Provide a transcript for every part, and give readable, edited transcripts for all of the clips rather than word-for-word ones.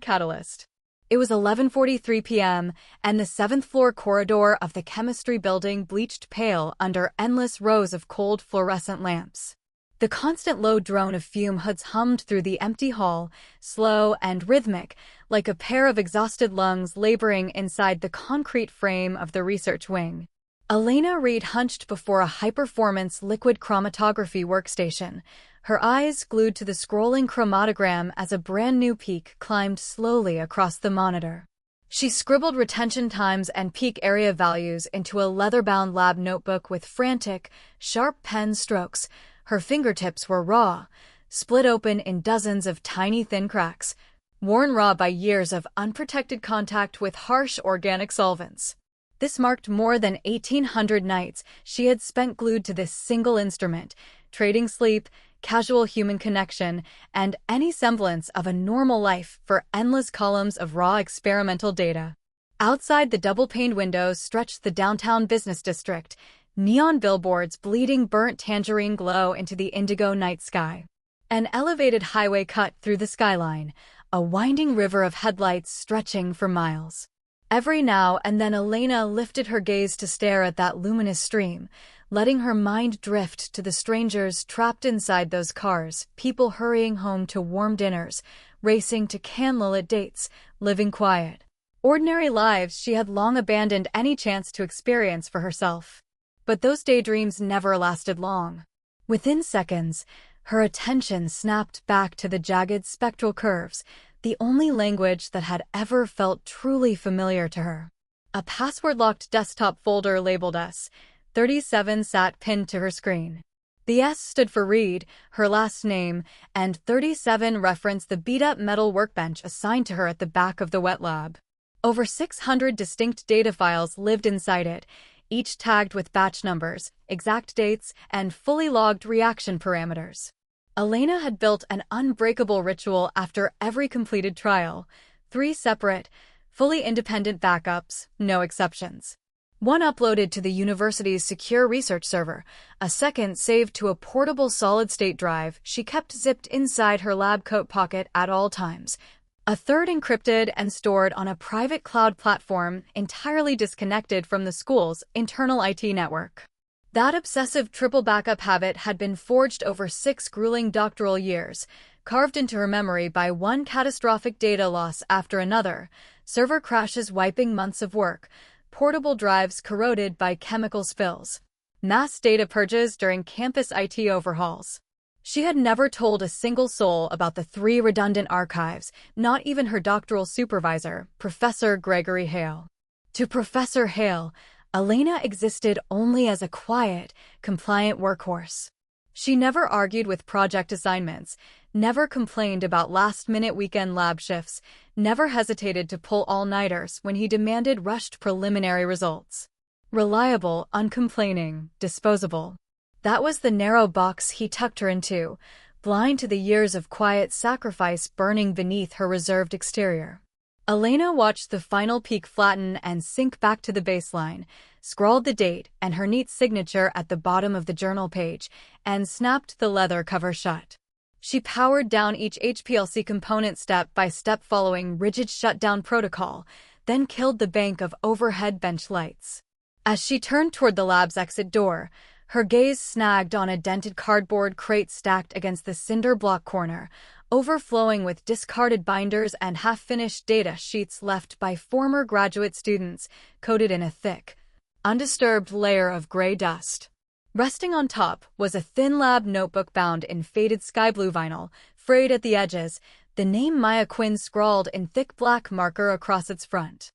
#catalyst. It was 11:43 p.m., and the seventh-floor corridor of the chemistry building bleached pale under endless rows of cold fluorescent lamps. The constant low drone of fume hoods hummed through the empty hall, slow and rhythmic, like a pair of exhausted lungs laboring inside the concrete frame of the research wing. Elena Reed hunched before a high-performance liquid chromatography workstation, her eyes glued to the scrolling chromatogram as a brand-new peak climbed slowly across the monitor. She scribbled retention times and peak area values into a leather-bound lab notebook with frantic, sharp pen strokes. Her fingertips were raw, split open in dozens of tiny thin cracks, worn raw by years of unprotected contact with harsh organic solvents. This marked more than 1,800 nights she had spent glued to this single instrument, trading sleep, casual human connection, and any semblance of a normal life for endless columns of raw experimental data. Outside the double-paned windows stretched the downtown business district, neon billboards bleeding burnt tangerine glow into the indigo night sky. An elevated highway cut through the skyline, a winding river of headlights stretching for miles. Every now and then Elena lifted her gaze to stare at that luminous stream, letting her mind drift to the strangers trapped inside those cars, people hurrying home to warm dinners, racing to candlelit dates, living quiet. Ordinary lives she had long abandoned any chance to experience for herself. But those daydreams never lasted long. Within seconds, her attention snapped back to the jagged spectral curves, the only language that had ever felt truly familiar to her. A password-locked desktop folder labeled S37 sat pinned to her screen. The S stood for Reed, her last name, and 37 referenced the beat-up metal workbench assigned to her at the back of the wet lab. Over 600 distinct data files lived inside it, each tagged with batch numbers, exact dates, and fully logged reaction parameters. Elena had built an unbreakable ritual after every completed trial, 3 separate, fully independent backups, no exceptions. One uploaded to the university's secure research server, a second saved to a portable solid-state drive she kept zipped inside her lab coat pocket at all times, a third encrypted and stored on a private cloud platform entirely disconnected from the school's internal IT network. That obsessive triple backup habit had been forged over 6 grueling doctoral years, carved into her memory by one catastrophic data loss after another, server crashes wiping months of work, portable drives corroded by chemical spills, mass data purges during campus IT overhauls. She had never told a single soul about the 3 redundant archives, not even her doctoral supervisor, Professor Gregory Hale. To Professor Hale, Elena existed only as a quiet, compliant workhorse. She never argued with project assignments, never complained about last-minute weekend lab shifts, never hesitated to pull all-nighters when he demanded rushed preliminary results. Reliable, uncomplaining, disposable. That was the narrow box he tucked her into, blind to the years of quiet sacrifice burning beneath her reserved exterior. Elena watched the final peak flatten and sink back to the baseline, scrawled the date and her neat signature at the bottom of the journal page, and snapped the leather cover shut. She powered down each HPLC component step by step following rigid shutdown protocol, then killed the bank of overhead bench lights. As she turned toward the lab's exit door, her gaze snagged on a dented cardboard crate stacked against the cinder block corner, overflowing with discarded binders and half-finished data sheets left by former graduate students, coated in a thick, undisturbed layer of gray dust. Resting on top was a thin lab notebook bound in faded sky blue vinyl, frayed at the edges, the name Maya Quinn scrawled in thick black marker across its front.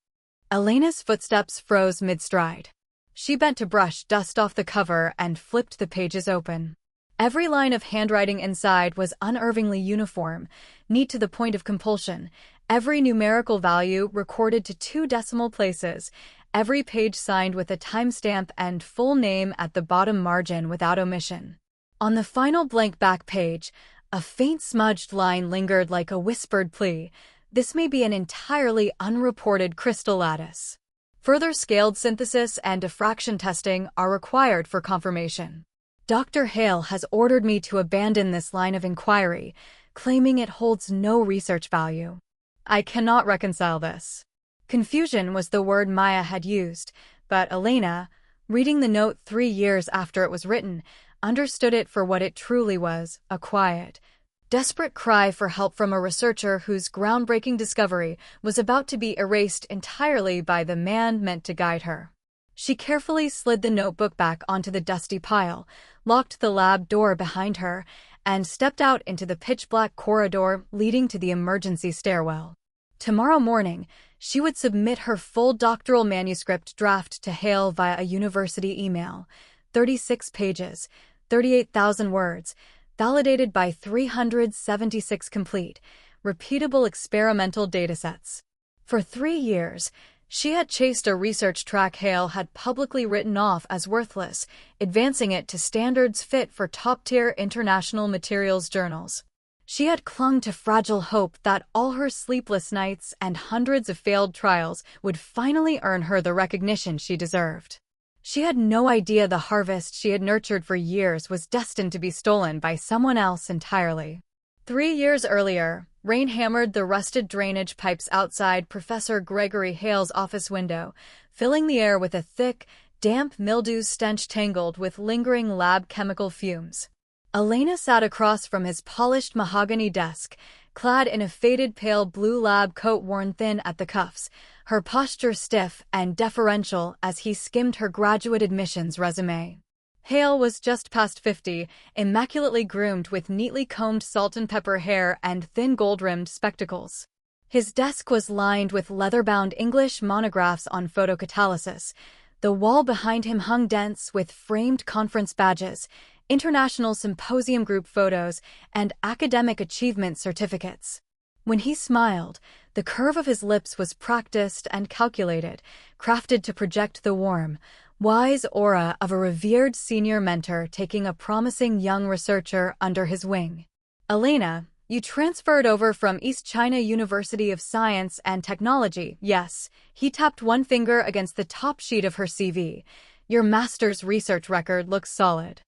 Elena's footsteps froze mid-stride. She bent to brush dust off the cover and flipped the pages open. Every line of handwriting inside was unnervingly uniform, neat to the point of compulsion, every numerical value recorded to 2 decimal places, every page signed with a timestamp and full name at the bottom margin without omission. On the final blank back page, a faint smudged line lingered like a whispered plea. This may be an entirely unreported crystal lattice. Further scaled synthesis and diffraction testing are required for confirmation. Dr. Hale has ordered me to abandon this line of inquiry, claiming it holds no research value. I cannot reconcile this. Confusion was the word Maya had used, but Elena, reading the note 3 years after it was written, understood it for what it truly was, a quiet, desperate cry for help from a researcher whose groundbreaking discovery was about to be erased entirely by the man meant to guide her. She carefully slid the notebook back onto the dusty pile, locked the lab door behind her, and stepped out into the pitch-black corridor leading to the emergency stairwell. Tomorrow morning, she would submit her full doctoral manuscript draft to Hale via a university email. 36 pages, 38,000 words, validated by 376 complete, repeatable experimental datasets. For 3 years, she had chased a research track Hale had publicly written off as worthless, advancing it to standards fit for top-tier international materials journals. She had clung to fragile hope that all her sleepless nights and hundreds of failed trials would finally earn her the recognition she deserved. She had no idea the harvest she had nurtured for years was destined to be stolen by someone else entirely. 3 years earlier, rain hammered the rusted drainage pipes outside Professor Gregory Hale's office window, filling the air with a thick, damp mildew stench tangled with lingering lab chemical fumes. Elena sat across from his polished mahogany desk, clad in a faded pale blue lab coat worn thin at the cuffs, her posture stiff and deferential as he skimmed her graduate admissions resume. Hale was just past 50, immaculately groomed with neatly combed salt-and-pepper hair and thin gold-rimmed spectacles. His desk was lined with leather-bound English monographs on photocatalysis. The wall behind him hung dense with framed conference badges, international symposium group photos, and academic achievement certificates. When he smiled, the curve of his lips was practiced and calculated, crafted to project the warm, wise aura of a revered senior mentor taking a promising young researcher under his wing. Elena, you transferred over from East China University of Science and Technology, yes. He tapped one finger against the top sheet of her CV. Your master's research record looks solid.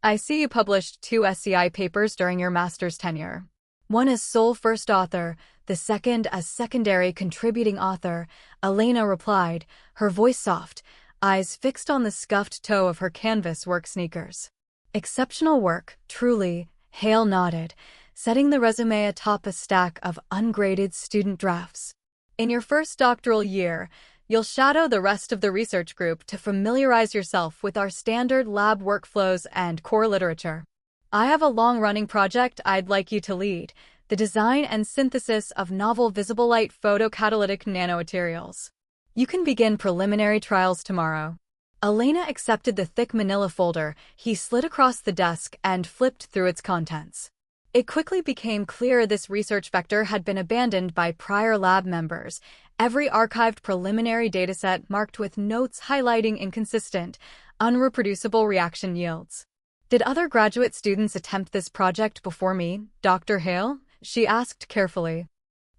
I see you published 2 SCI papers during your master's tenure. One as sole first author, the second as secondary contributing author, Elena replied, her voice soft, eyes fixed on the scuffed toe of her canvas work sneakers. Exceptional work, truly, Hale nodded, setting the resume atop a stack of ungraded student drafts. In your first doctoral year, you'll shadow the rest of the research group to familiarize yourself with our standard lab workflows and core literature. I have a long-running project I'd like you to lead, the design and synthesis of novel visible light photocatalytic nanomaterials. You can begin preliminary trials tomorrow. Elena accepted the thick manila folder he slid across the desk and flipped through its contents. It quickly became clear this research vector had been abandoned by prior lab members, every archived preliminary dataset marked with notes highlighting inconsistent, unreproducible reaction yields. Did other graduate students attempt this project before me, Dr. Hale? She asked carefully.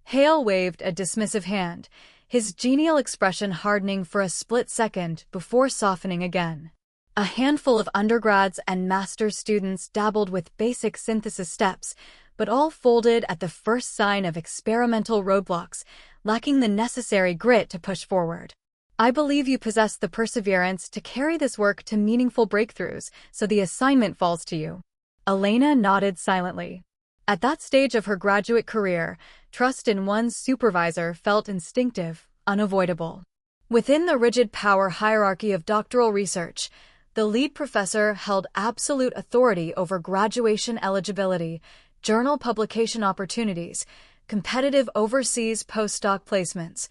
Hale waved a dismissive hand, his genial expression hardening for a split second before softening again. A handful of undergrads and master's students dabbled with basic synthesis steps, but all folded at the first sign of experimental roadblocks, lacking the necessary grit to push forward. I believe you possess the perseverance to carry this work to meaningful breakthroughs, so the assignment falls to you. Elena nodded silently. At that stage of her graduate career, trust in one's supervisor felt instinctive, unavoidable. Within the rigid power hierarchy of doctoral research, the lead professor held absolute authority over graduation eligibility, journal publication opportunities, competitive overseas postdoc placements,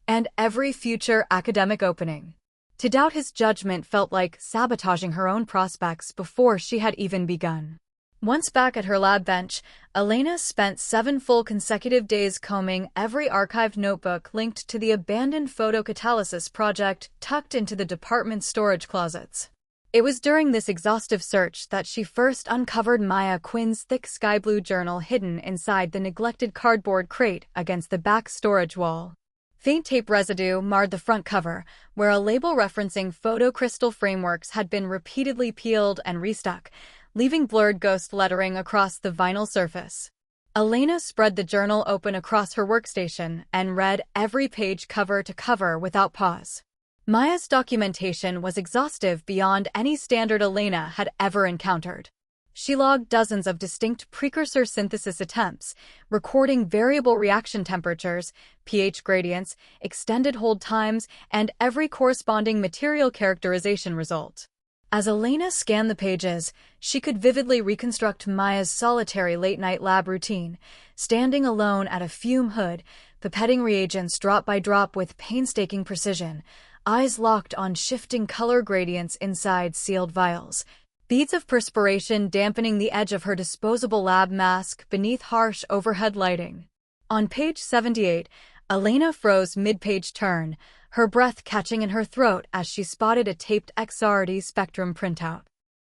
and every future academic opening. To doubt his judgment felt like sabotaging her own prospects before she had even begun. Once back at her lab bench, Elena spent 7 full consecutive days combing every archived notebook linked to the abandoned photocatalysis project tucked into the department's storage closets. It was during this exhaustive search that she first uncovered Maya Quinn's thick sky blue journal hidden inside the neglected cardboard crate against the back storage wall. Faint tape residue marred the front cover, where a label referencing photocrystal frameworks had been repeatedly peeled and restuck, leaving blurred ghost lettering across the vinyl surface. Elena spread the journal open across her workstation and read every page cover to cover without pause. Maya's documentation was exhaustive beyond any standard Elena had ever encountered. She logged dozens of distinct precursor synthesis attempts, recording variable reaction temperatures, pH gradients, extended hold times, and every corresponding material characterization result. As Elena scanned the pages, she could vividly reconstruct Maya's solitary late-night lab routine, standing alone at a fume hood, pipetting reagents drop by drop with painstaking precision, eyes locked on shifting color gradients inside sealed vials, beads of perspiration dampening the edge of her disposable lab mask beneath harsh overhead lighting. On page 78, Elena froze mid-page turn, her breath catching in her throat as she spotted a taped XRD spectrum printout.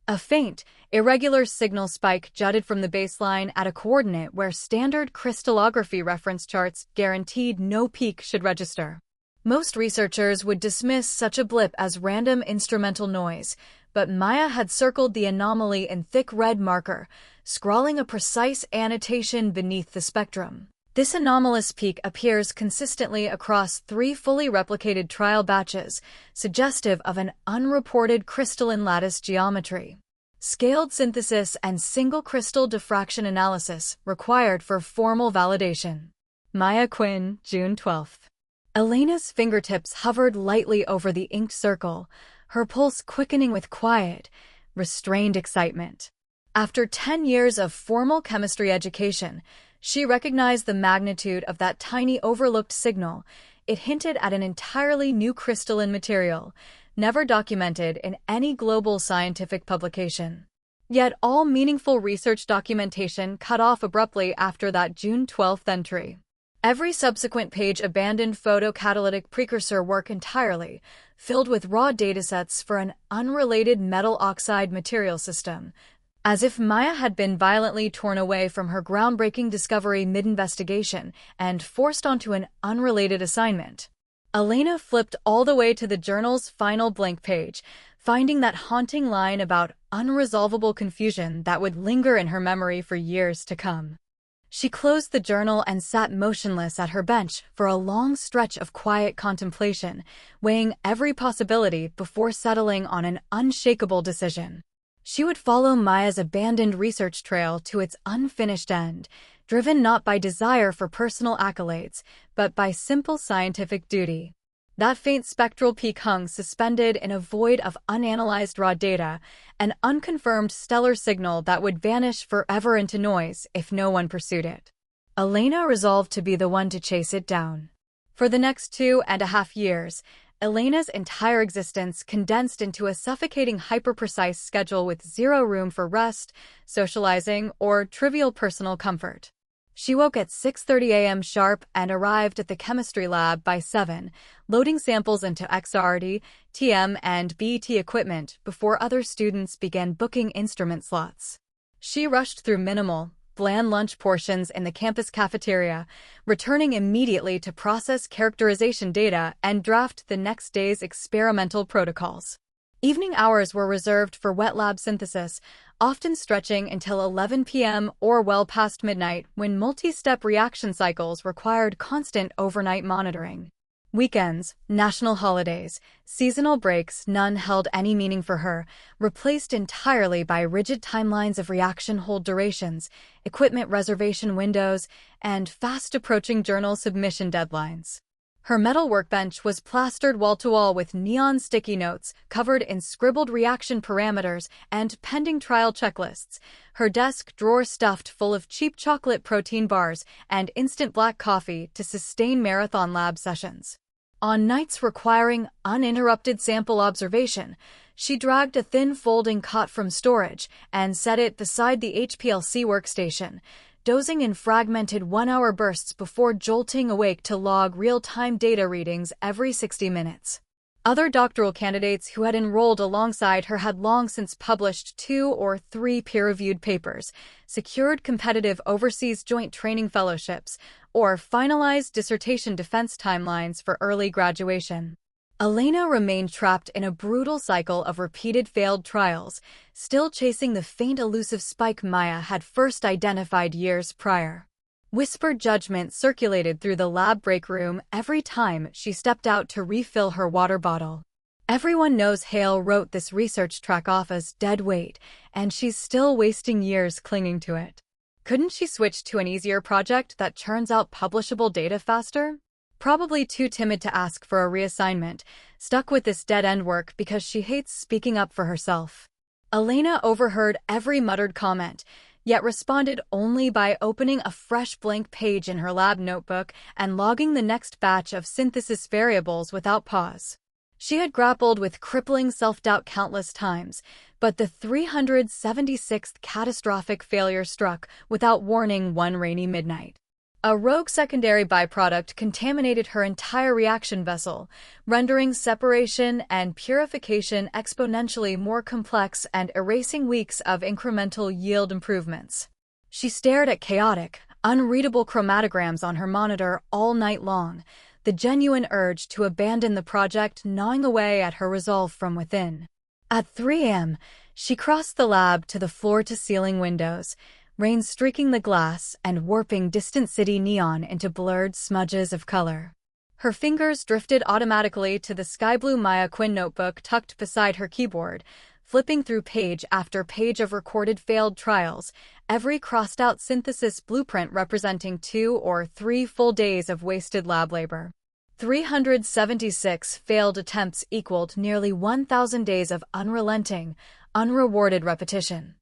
A faint, irregular signal spike jutted from the baseline at a coordinate where standard crystallography reference charts guaranteed no peak should register. Most researchers would dismiss such a blip as random instrumental noise, but Maya had circled the anomaly in thick red marker, scrawling a precise annotation beneath the spectrum. This anomalous peak appears consistently across 3 fully replicated trial batches, suggestive of an unreported crystalline lattice geometry. Scaled synthesis and single crystal diffraction analysis required for formal validation. Maya Quinn, June 12. Elena's fingertips hovered lightly over the inked circle, her pulse quickening with quiet, restrained excitement. After 10 years of formal chemistry education, she recognized the magnitude of that tiny overlooked signal. It hinted at an entirely new crystalline material, never documented in any global scientific publication. Yet all meaningful research documentation cut off abruptly after that June 12 entry. Every subsequent page abandoned photocatalytic precursor work entirely, filled with raw datasets for an unrelated metal oxide material system, as if Maya had been violently torn away from her groundbreaking discovery mid-investigation and forced onto an unrelated assignment. Elena flipped all the way to the journal's final blank page, finding that haunting line about unresolvable confusion that would linger in her memory for years to come. She closed the journal and sat motionless at her bench for a long stretch of quiet contemplation, weighing every possibility before settling on an unshakable decision. She would follow Maya's abandoned research trail to its unfinished end, driven not by desire for personal accolades, but by simple scientific duty. That faint spectral peak hung suspended in a void of unanalyzed raw data, an unconfirmed stellar signal that would vanish forever into noise if no one pursued it. Elena resolved to be the one to chase it down. For the next 2.5 years, Elena's entire existence condensed into a suffocating hyper-precise schedule with zero room for rest, socializing, or trivial personal comfort. She woke at 6:30 a.m. sharp and arrived at the chemistry lab by 7, loading samples into XRD, TM, and BET equipment before other students began booking instrument slots. She rushed through minimal, bland lunch portions in the campus cafeteria, returning immediately to process characterization data and draft the next day's experimental protocols. Evening hours were reserved for wet lab synthesis, often stretching until 11 p.m. or well past midnight when multi-step reaction cycles required constant overnight monitoring. Weekends, national holidays, seasonal breaks, none held any meaning for her, replaced entirely by rigid timelines of reaction hold durations, equipment reservation windows, and fast-approaching journal submission deadlines. Her metal workbench was plastered wall-to-wall with neon sticky notes covered in scribbled reaction parameters and pending trial checklists, her desk drawer stuffed full of cheap chocolate protein bars and instant black coffee to sustain marathon lab sessions. On nights requiring uninterrupted sample observation, she dragged a thin folding cot from storage and set it beside the HPLC workstation, dozing in fragmented 1-hour bursts before jolting awake to log real-time data readings every 60 minutes. Other doctoral candidates who had enrolled alongside her had long since published 2 or 3 peer-reviewed papers, secured competitive overseas joint training fellowships, or finalized dissertation defense timelines for early graduation. Elena remained trapped in a brutal cycle of repeated failed trials, still chasing the faint elusive spike Maya had first identified years prior. Whispered judgment circulated through the lab break room every time she stepped out to refill her water bottle. Everyone knows Hale wrote this research track off as dead weight, and she's still wasting years clinging to it. Couldn't she switch to an easier project that churns out publishable data faster? Probably too timid to ask for a reassignment, stuck with this dead-end work because she hates speaking up for herself. Elena overheard every muttered comment, yet responded only by opening a fresh blank page in her lab notebook and logging the next batch of synthesis variables without pause. She had grappled with crippling self-doubt countless times, but the 376th catastrophic failure struck without warning one rainy midnight. A rogue secondary byproduct contaminated her entire reaction vessel, rendering separation and purification exponentially more complex and erasing weeks of incremental yield improvements. She stared at chaotic, unreadable chromatograms on her monitor all night long, the genuine urge to abandon the project gnawing away at her resolve from within. At 3 a.m., she crossed the lab to the floor-to-ceiling windows, rain streaking the glass and warping distant city neon into blurred smudges of color. Her fingers drifted automatically to the sky-blue Maya Quinn notebook tucked beside her keyboard, flipping through page after page of recorded failed trials, every crossed-out synthesis blueprint representing 2 or 3 full days of wasted lab labor. 376 failed attempts equaled nearly 1,000 days of unrelenting, unrewarded repetition.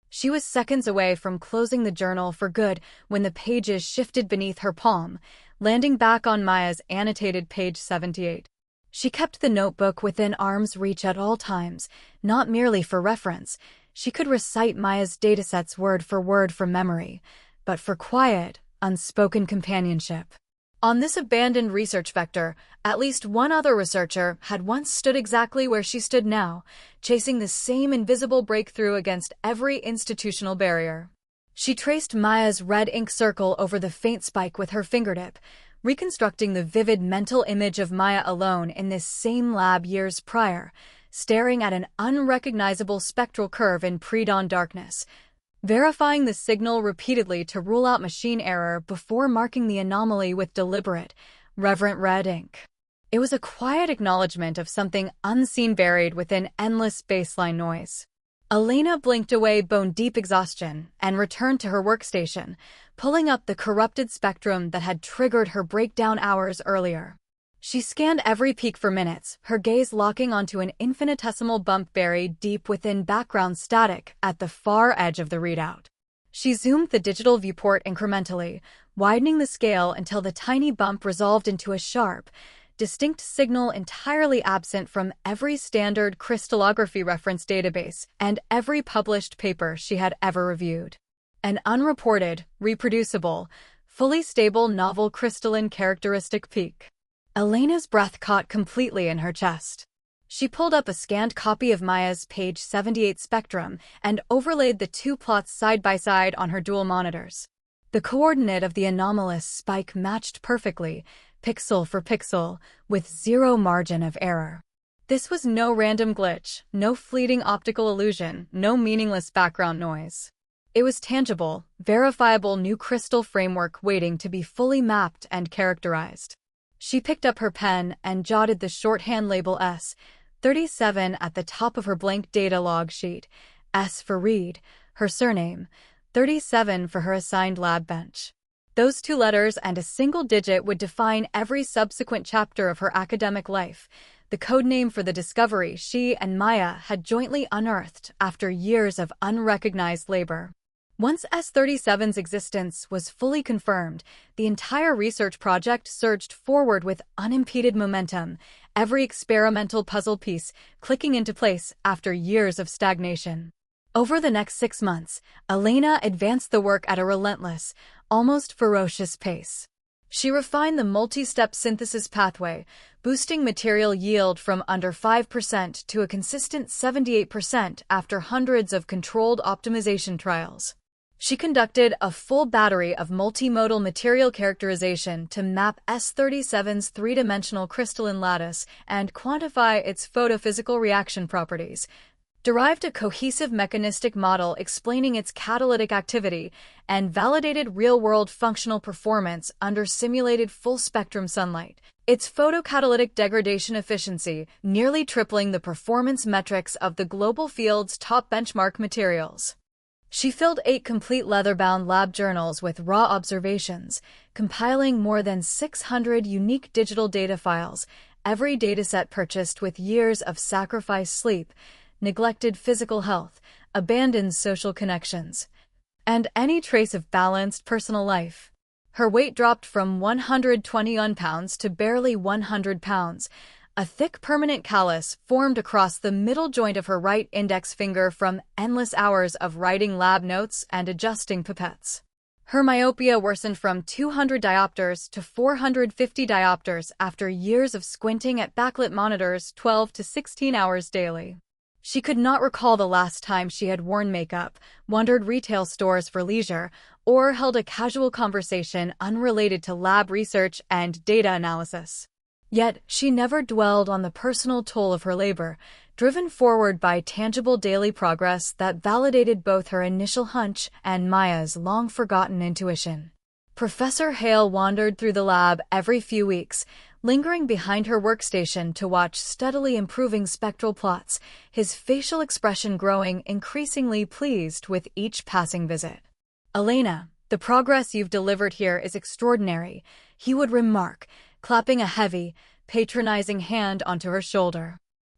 She was seconds away from closing the journal for good when the pages shifted beneath her palm, landing back on Maya's annotated page 78. She kept the notebook within arm's reach at all times, not merely for reference. She could recite Maya's datasets word for word from memory, but for quiet, unspoken companionship. On this abandoned research vector, at least one other researcher had once stood exactly where she stood now, chasing the same invisible breakthrough against every institutional barrier. She traced Maya's red ink circle over the faint spike with her fingertip, reconstructing the vivid mental image of Maya alone in this same lab years prior, staring at an unrecognizable spectral curve in pre-dawn darkness, verifying the signal repeatedly to rule out machine error before marking the anomaly with deliberate, reverent red ink. It was a quiet acknowledgement of something unseen buried within endless baseline noise. Elena blinked away bone-deep exhaustion and returned to her workstation, pulling up the corrupted spectrum that had triggered her breakdown hours earlier. She scanned every peak for minutes, her gaze locking onto an infinitesimal bump buried deep within background static at the far edge of the readout. She zoomed the digital viewport incrementally, widening the scale until the tiny bump resolved into a sharp, distinct signal entirely absent from every standard crystallography reference database and every published paper she had ever reviewed. An unreported, reproducible, fully stable novel crystalline characteristic peak. Elena's breath caught completely in her chest. She pulled up a scanned copy of Maya's page 78 spectrum and overlaid the two plots side by side on her dual monitors. The coordinate of the anomalous spike matched perfectly, pixel for pixel, with zero margin of error. This was no random glitch, no fleeting optical illusion, no meaningless background noise. It was tangible, verifiable new crystal framework waiting to be fully mapped and characterized. She picked up her pen and jotted the shorthand label S37 at the top of her blank data log sheet, S for read, her surname, 37 for her assigned lab bench. Those 2 letters and a single digit would define every subsequent chapter of her academic life, the codename for the discovery she and Maya had jointly unearthed after years of unrecognized labor. Once S37's existence was fully confirmed, the entire research project surged forward with unimpeded momentum, every experimental puzzle piece clicking into place after years of stagnation. Over the next 6 months, Elena advanced the work at a relentless, almost ferocious pace. She refined the multi-step synthesis pathway, boosting material yield from under 5% to a consistent 78% after hundreds of controlled optimization trials. She conducted a full battery of multimodal material characterization to map S37's 3-dimensional crystalline lattice and quantify its photophysical reaction properties, derived a cohesive mechanistic model explaining its catalytic activity, and validated real-world functional performance under simulated full-spectrum sunlight. Its photocatalytic degradation efficiency, nearly tripling the performance metrics of the global field's top benchmark materials. She filled 8 complete leather-bound lab journals with raw observations, compiling more than 600 unique digital data files, every dataset purchased with years of sacrificed sleep, neglected physical health, abandoned social connections, and any trace of balanced personal life. Her weight dropped from 121 pounds to barely 100 pounds. A thick permanent callus formed across the middle joint of her right index finger from endless hours of writing lab notes and adjusting pipettes. Her myopia worsened from 200 diopters to 450 diopters after years of squinting at backlit monitors 12 to 16 hours daily. She could not recall the last time she had worn makeup, wandered retail stores for leisure, or held a casual conversation unrelated to lab research and data analysis. Yet, she never dwelled on the personal toll of her labor, driven forward by tangible daily progress that validated both her initial hunch and Maya's long-forgotten intuition. Professor Hale wandered through the lab every few weeks, lingering behind her workstation to watch steadily improving spectral plots, his facial expression growing increasingly pleased with each passing visit. "Elena, the progress you've delivered here is extraordinary," he would remark, clapping a heavy, patronizing hand onto her shoulder.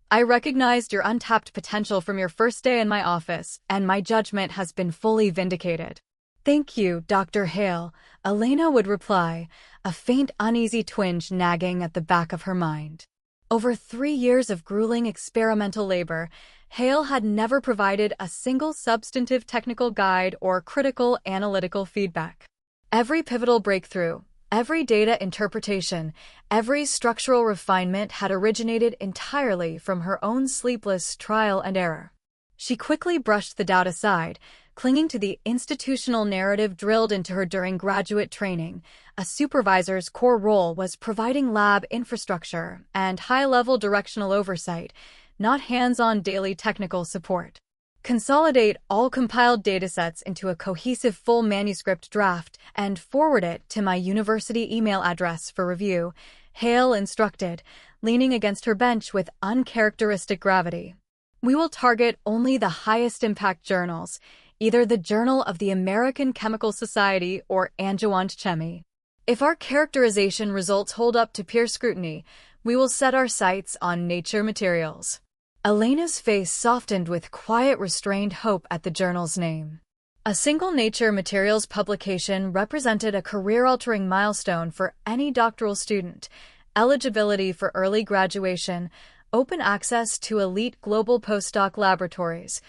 "I recognized your untapped potential from your first day in my office, and my judgment has been fully vindicated." "Thank you, Dr. Hale," Elena would reply, a faint uneasy twinge nagging at the back of her mind. Over 3 years of grueling experimental labor, Hale had never provided a single substantive technical guide or critical analytical feedback. Every pivotal breakthrough, every data interpretation, every structural refinement had originated entirely from her own sleepless trial and error. She quickly brushed the doubt aside, clinging to the institutional narrative drilled into her during graduate training. A supervisor's core role was providing lab infrastructure and high-level directional oversight, not hands-on daily technical support. Consolidate all compiled datasets into a cohesive full manuscript draft and forward it to my university email address for review, Hale instructed, leaning against her bench with uncharacteristic gravity. "We will target only the highest impact journals, either the Journal of the American Chemical Society or Adjuvant Chemie. If our characterization results hold up to peer scrutiny, we will set our sights on Nature materials." Elena's face softened with quiet restrained hope at the journal's name. A single Nature materials publication represented a career-altering milestone for any doctoral student: eligibility for early graduation, open access to elite global postdoc laboratories,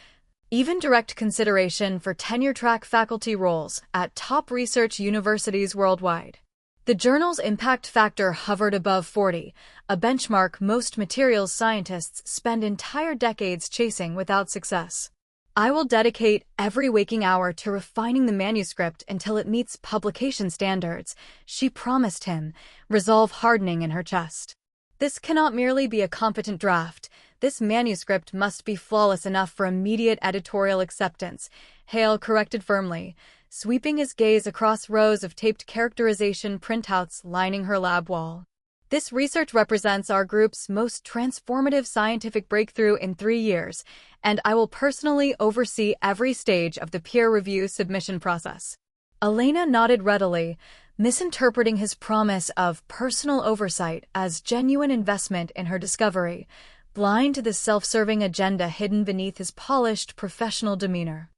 even direct consideration for tenure-track faculty roles at top research universities worldwide. The journal's impact factor hovered above 40, a benchmark most materials scientists spend entire decades chasing without success. "I will dedicate every waking hour to refining the manuscript until it meets publication standards," she promised him, resolve hardening in her chest. "This cannot merely be a competent draft. This manuscript must be flawless enough for immediate editorial acceptance," Hale corrected firmly, sweeping his gaze across rows of taped characterization printouts lining her lab wall. "This research represents our group's most transformative scientific breakthrough in 3 years, and I will personally oversee every stage of the peer review submission process." Elena nodded readily, misinterpreting his promise of personal oversight as genuine investment in her discovery, blind to the self-serving agenda hidden beneath his polished professional demeanor.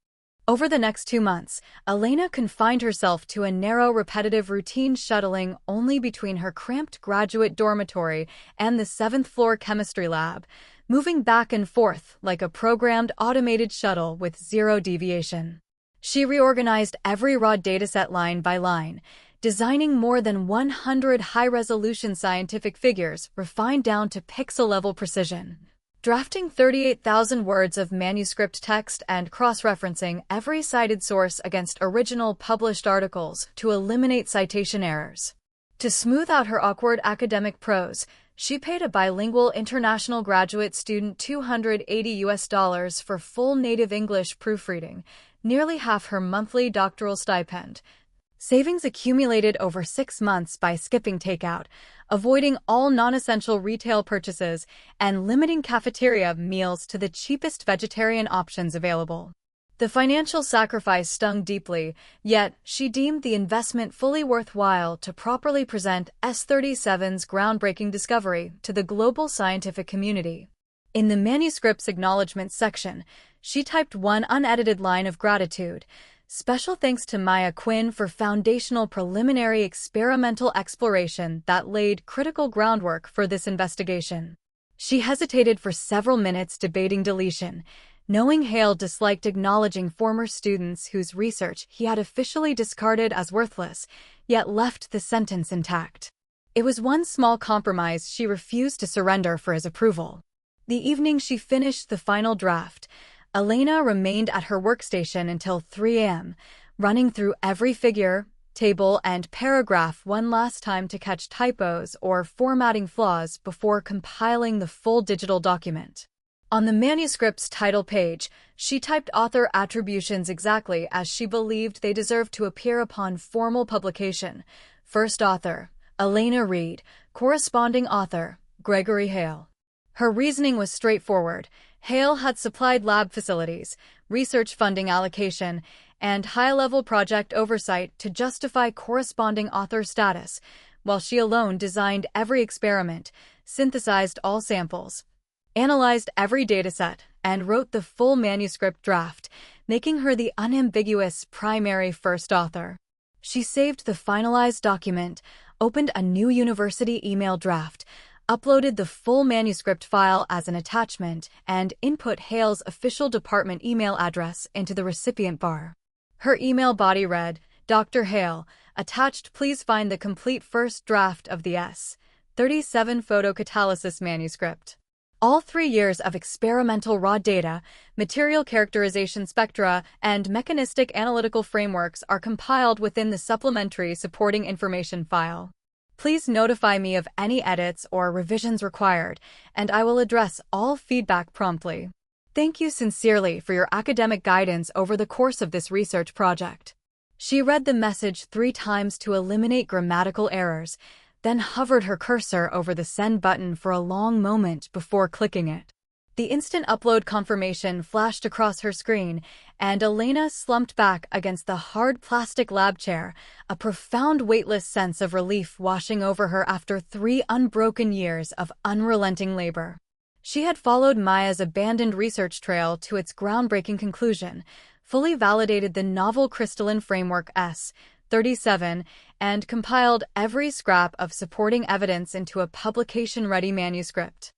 Over the next 2 months, Elena confined herself to a narrow, repetitive routine shuttling only between her cramped graduate dormitory and the 7th-floor chemistry lab, moving back and forth like a programmed automated shuttle with zero deviation. She reorganized every raw dataset line by line, designing more than 100 high-resolution scientific figures refined down to pixel-level precision. Drafting 38,000 words of manuscript text and cross-referencing every cited source against original published articles to eliminate citation errors. To smooth out her awkward academic prose, she paid a bilingual international graduate student $280 for full native English proofreading, nearly half her monthly doctoral stipend. Savings accumulated over 6 months by skipping takeout, avoiding all non-essential retail purchases, and limiting cafeteria meals to the cheapest vegetarian options available. The financial sacrifice stung deeply, yet she deemed the investment fully worthwhile to properly present S-37's groundbreaking discovery to the global scientific community. In the manuscript's acknowledgments section, she typed one unedited line of gratitude: "Special thanks to Maya Quinn for foundational preliminary experimental exploration that laid critical groundwork for this investigation." She hesitated for several minutes, debating deletion, knowing Hale disliked acknowledging former students whose research he had officially discarded as worthless, yet left the sentence intact. It was one small compromise she refused to surrender for his approval. The evening she finished the final draft, Elena remained at her workstation until 3 a.m., running through every figure, table, and paragraph one last time to catch typos or formatting flaws before compiling the full digital document. On the manuscript's title page, she typed author attributions exactly as she believed they deserved to appear upon formal publication. First author, Elena Reed; corresponding author, Gregory Hale. Her reasoning was straightforward. Hale had supplied lab facilities, research funding allocation, and high-level project oversight to justify corresponding author status, while she alone designed every experiment, synthesized all samples, analyzed every dataset, and wrote the full manuscript draft, making her the unambiguous primary first author. She saved the finalized document, opened a new university email draft, uploaded the full manuscript file as an attachment, and input Hale's official department email address into the recipient bar. Her email body read, "Dr. Hale, attached, please find the complete first draft of the S-37 photocatalysis manuscript." All 3 years of experimental raw data, material characterization spectra, and mechanistic analytical frameworks are compiled within the supplementary supporting information file. Please notify me of any edits or revisions required, and I will address all feedback promptly. Thank you sincerely for your academic guidance over the course of this research project. She read the message 3 times to eliminate grammatical errors, then hovered her cursor over the send button for a long moment before clicking it. The instant upload confirmation flashed across her screen, and Elena slumped back against the hard plastic lab chair, a profound weightless sense of relief washing over her after 3 unbroken years of unrelenting labor. She had followed Maya's abandoned research trail to its groundbreaking conclusion, fully validated the novel crystalline framework S-37, and compiled every scrap of supporting evidence into a publication-ready manuscript.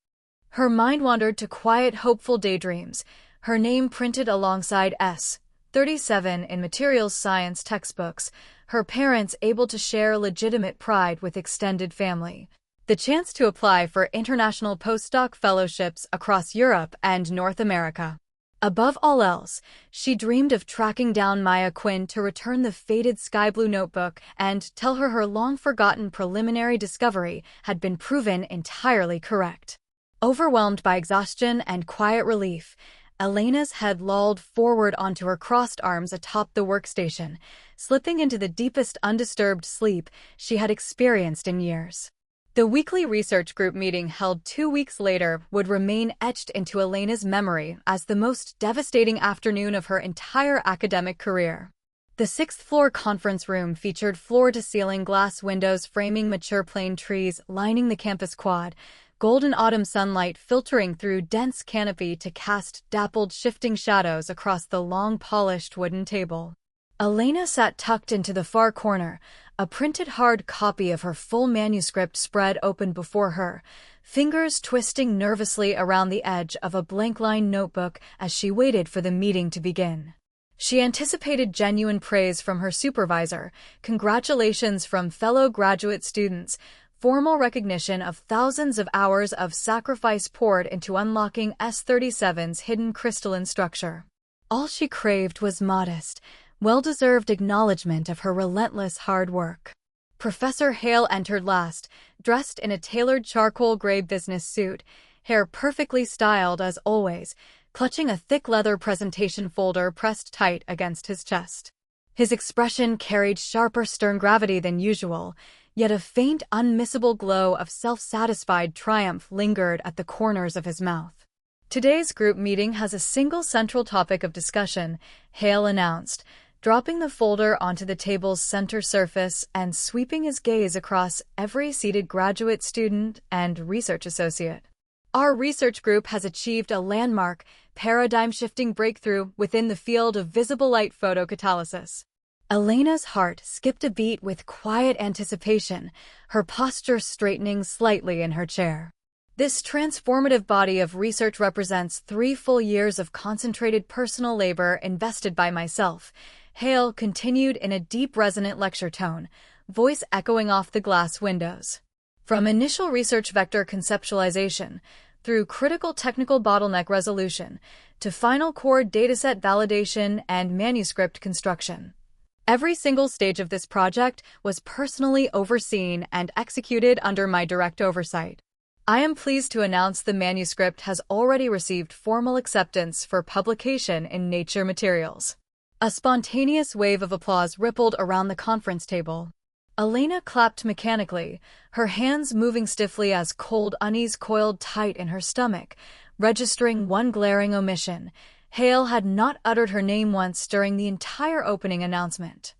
Her mind wandered to quiet, hopeful daydreams, her name printed alongside S-37 in materials science textbooks, her parents able to share legitimate pride with extended family, the chance to apply for international postdoc fellowships across Europe and North America. Above all else, she dreamed of tracking down Maya Quinn to return the faded sky-blue notebook and tell her her long-forgotten preliminary discovery had been proven entirely correct. Overwhelmed by exhaustion and quiet relief, Elena's head lolled forward onto her crossed arms atop the workstation, slipping into the deepest undisturbed sleep she had experienced in years. The weekly research group meeting held 2 weeks later would remain etched into Elena's memory as the most devastating afternoon of her entire academic career. The 6th-floor conference room featured floor-to-ceiling glass windows framing mature plane trees lining the campus quad, golden autumn sunlight filtering through dense canopy to cast dappled shifting shadows across the long polished wooden table. Elena sat tucked into the far corner, a printed hard copy of her full manuscript spread open before her, fingers twisting nervously around the edge of a blank-line notebook as she waited for the meeting to begin. She anticipated genuine praise from her supervisor, congratulations from fellow graduate students, formal recognition of thousands of hours of sacrifice poured into unlocking S-37's hidden crystalline structure. All she craved was modest, well-deserved acknowledgement of her relentless hard work. Professor Hale entered last, dressed in a tailored charcoal gray business suit, hair perfectly styled as always, clutching a thick leather presentation folder pressed tight against his chest. His expression carried sharper stern gravity than usual, yet a faint, unmissable glow of self-satisfied triumph lingered at the corners of his mouth. Today's group meeting has a single central topic of discussion, Hale announced, dropping the folder onto the table's center surface and sweeping his gaze across every seated graduate student and research associate. Our research group has achieved a landmark, paradigm-shifting breakthrough within the field of visible light photocatalysis. Elena's heart skipped a beat with quiet anticipation, her posture straightening slightly in her chair. This transformative body of research represents 3 full years of concentrated personal labor invested by myself, Hale continued in a deep resonant lecture tone, voice echoing off the glass windows. From initial research vector conceptualization, through critical technical bottleneck resolution, to final core dataset validation and manuscript construction. Every single stage of this project was personally overseen and executed under my direct oversight. I am pleased to announce the manuscript has already received formal acceptance for publication in Nature Materials. A spontaneous wave of applause rippled around the conference table. Elena clapped mechanically, her hands moving stiffly as cold unease coiled tight in her stomach, registering one glaring omission. Hale had not uttered her name once during the entire opening announcement.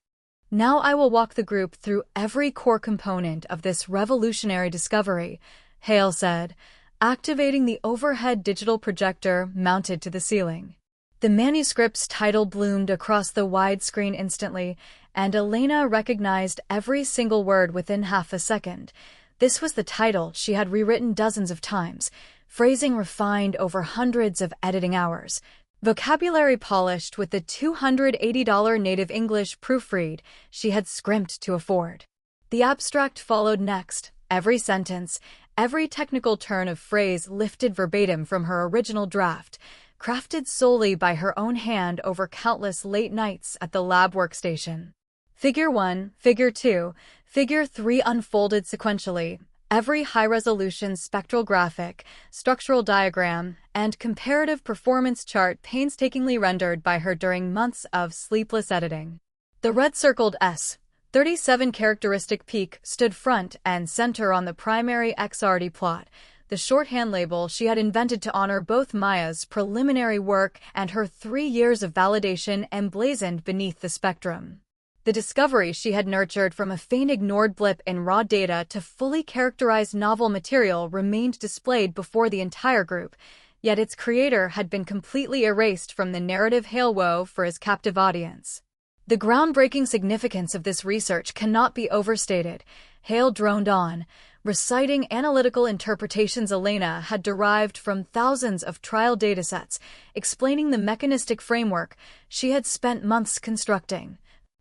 Now I will walk the group through every core component of this revolutionary discovery, Hale said, activating the overhead digital projector mounted to the ceiling. The manuscript's title bloomed across the wide screen instantly, and Elena recognized every single word within half a second. This was the title she had rewritten dozens of times, phrasing refined over hundreds of editing hours, vocabulary polished with the $280 native English proofread she had scrimped to afford. The abstract followed next, every sentence, every technical turn of phrase lifted verbatim from her original draft, crafted solely by her own hand over countless late nights at the lab workstation. Figure 1, Figure 2, Figure 3 unfolded sequentially, every high-resolution spectral graphic, structural diagram, and comparative performance chart painstakingly rendered by her during months of sleepless editing. The red-circled S37 characteristic peak stood front and center on the primary XRD plot, the shorthand label she had invented to honor both Maya's preliminary work and her 3 years of validation emblazoned beneath the spectrum. The discovery she had nurtured from a faint-ignored blip in raw data to fully characterized novel material remained displayed before the entire group, yet its creator had been completely erased from the narrative Hale wove for his captive audience. The groundbreaking significance of this research cannot be overstated, Hale droned on, reciting analytical interpretations Elena had derived from thousands of trial datasets, explaining the mechanistic framework she had spent months constructing,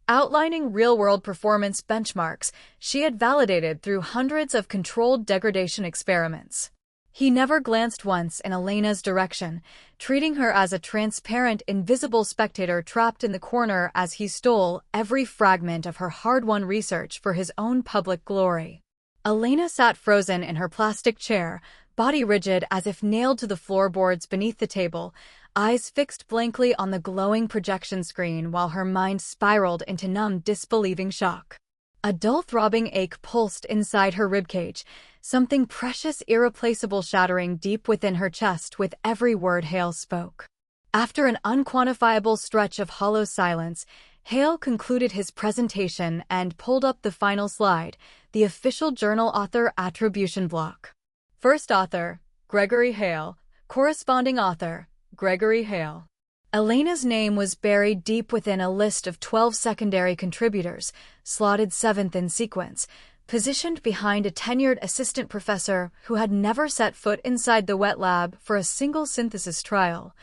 outlining real-world performance benchmarks she had validated through hundreds of controlled degradation experiments. He never glanced once in Elena's direction, treating her as a transparent, invisible spectator trapped in the corner as he stole every fragment of her hard-won research for his own public glory. Elena sat frozen in her plastic chair, body rigid as if nailed to the floorboards beneath the table, eyes fixed blankly on the glowing projection screen while her mind spiraled into numb, disbelieving shock. A dull throbbing ache pulsed inside her ribcage, something precious, irreplaceable shattering deep within her chest with every word Hale spoke. After an unquantifiable stretch of hollow silence, Hale concluded his presentation and pulled up the final slide, the official journal author attribution block. First author, Gregory Hale. Corresponding author, Gregory Hale. Elena's name was buried deep within a list of 12 secondary contributors, slotted 7th in sequence, positioned behind a tenured assistant professor who had never set foot inside the wet lab for a single synthesis trial,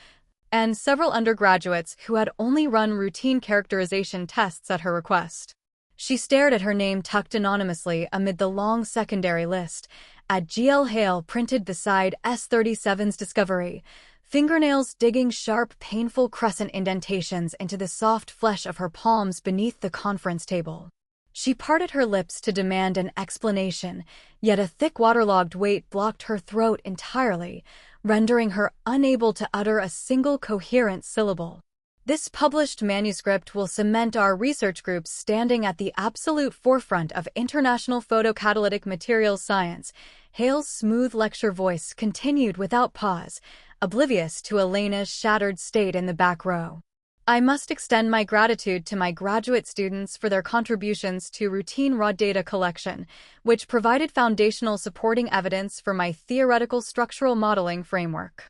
and several undergraduates who had only run routine characterization tests at her request. She stared at her name tucked anonymously amid the long secondary list, at G.L. Hale printed beside S37's discovery, fingernails digging sharp, painful crescent indentations into the soft flesh of her palms beneath the conference table. She parted her lips to demand an explanation, yet a thick waterlogged weight blocked her throat entirely, rendering her unable to utter a single coherent syllable. This published manuscript will cement our research group's standing at the absolute forefront of international photocatalytic materials science. Hale's smooth lecture voice continued without pause, oblivious to Elena's shattered state in the back row. I must extend my gratitude to my graduate students for their contributions to routine raw data collection, which provided foundational supporting evidence for my theoretical structural modeling framework.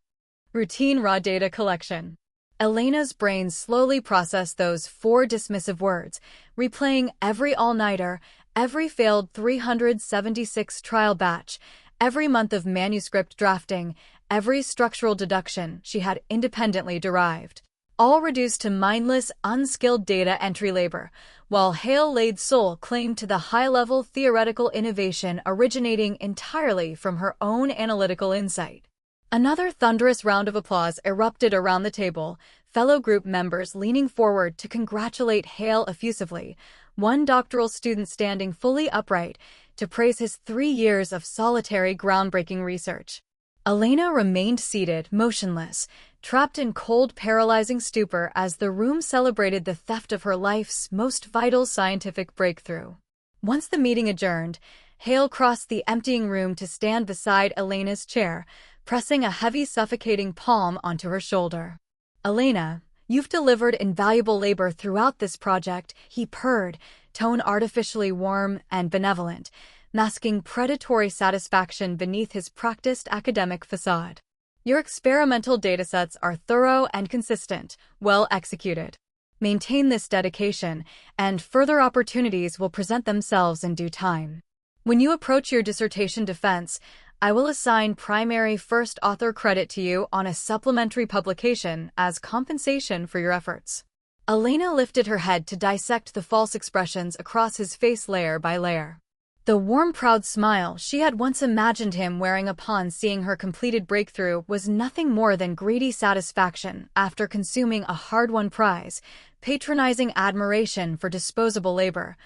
Routine raw data collection. Elena's brain slowly processed those 4 dismissive words, replaying every all-nighter, every failed 376 trial batch, every month of manuscript drafting, every structural deduction she had independently derived, all reduced to mindless, unskilled data entry labor, while Hale laid sole claim to the high-level theoretical innovation originating entirely from her own analytical insight. Another thunderous round of applause erupted around the table, fellow group members leaning forward to congratulate Hale effusively, one doctoral student standing fully upright to praise his 3 years of solitary groundbreaking research. Elena remained seated, motionless, trapped in cold, paralyzing stupor as the room celebrated the theft of her life's most vital scientific breakthrough. Once the meeting adjourned, Hale crossed the emptying room to stand beside Elena's chair, pressing a heavy, suffocating palm onto her shoulder. Elena, you've delivered invaluable labor throughout this project, he purred, tone artificially warm and benevolent, masking predatory satisfaction beneath his practiced academic facade. Your experimental datasets are thorough and consistent, well executed. Maintain this dedication, and further opportunities will present themselves in due time. When you approach your dissertation defense, I will assign primary first author credit to you on a supplementary publication as compensation for your efforts. Elena lifted her head to dissect the false expressions across his face layer by layer. The warm, proud smile she had once imagined him wearing upon seeing her completed breakthrough was nothing more than greedy satisfaction after consuming a hard-won prize, patronizing admiration for disposable labor.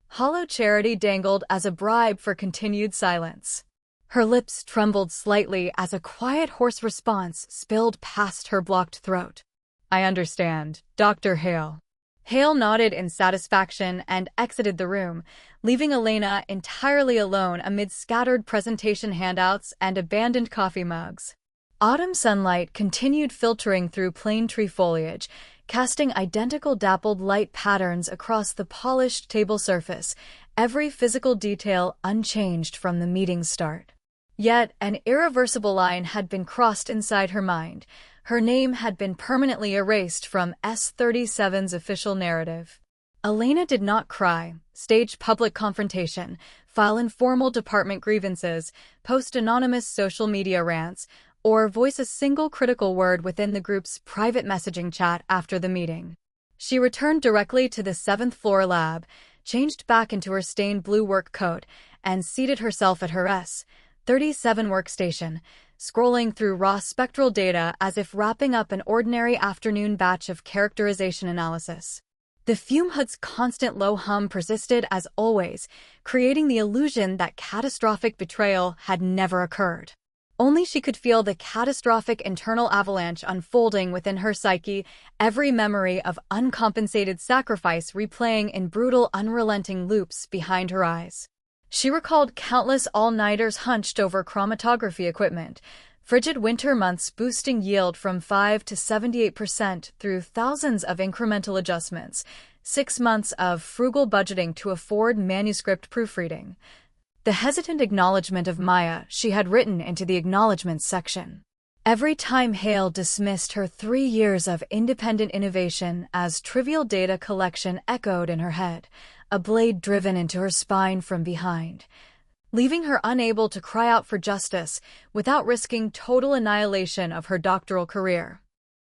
Hollow charity dangled as a bribe for continued silence. Her lips trembled slightly as a quiet, hoarse response spilled past her blocked throat. I understand, Dr. Hale. Hale nodded in satisfaction and exited the room, leaving Elena entirely alone amid scattered presentation handouts and abandoned coffee mugs. Autumn sunlight continued filtering through plane tree foliage, casting identical dappled light patterns across the polished table surface, every physical detail unchanged from the meeting's start. Yet an irreversible line had been crossed inside her mind. Her name had been permanently erased from S-37's official narrative. Elena did not cry, stage public confrontation, file informal department grievances, post anonymous social media rants, or voice a single critical word within the group's private messaging chat after the meeting. She returned directly to the 7th floor lab, changed back into her stained blue work coat, and seated herself at her S-37 workstation, scrolling through raw spectral data as if wrapping up an ordinary afternoon batch of characterization analysis. The fume hood's constant low hum persisted as always, creating the illusion that catastrophic betrayal had never occurred. Only she could feel the catastrophic internal avalanche unfolding within her psyche, every memory of uncompensated sacrifice replaying in brutal, unrelenting loops behind her eyes. She recalled countless all-nighters hunched over chromatography equipment, frigid winter months boosting yield from 5 to 78% through thousands of incremental adjustments, 6 months of frugal budgeting to afford manuscript proofreading. The hesitant acknowledgement of Maya she had written into the acknowledgements section. Every time Hale dismissed her 3 years of independent innovation as trivial data collection echoed in her head, a blade driven into her spine from behind, leaving her unable to cry out for justice without risking total annihilation of her doctoral career.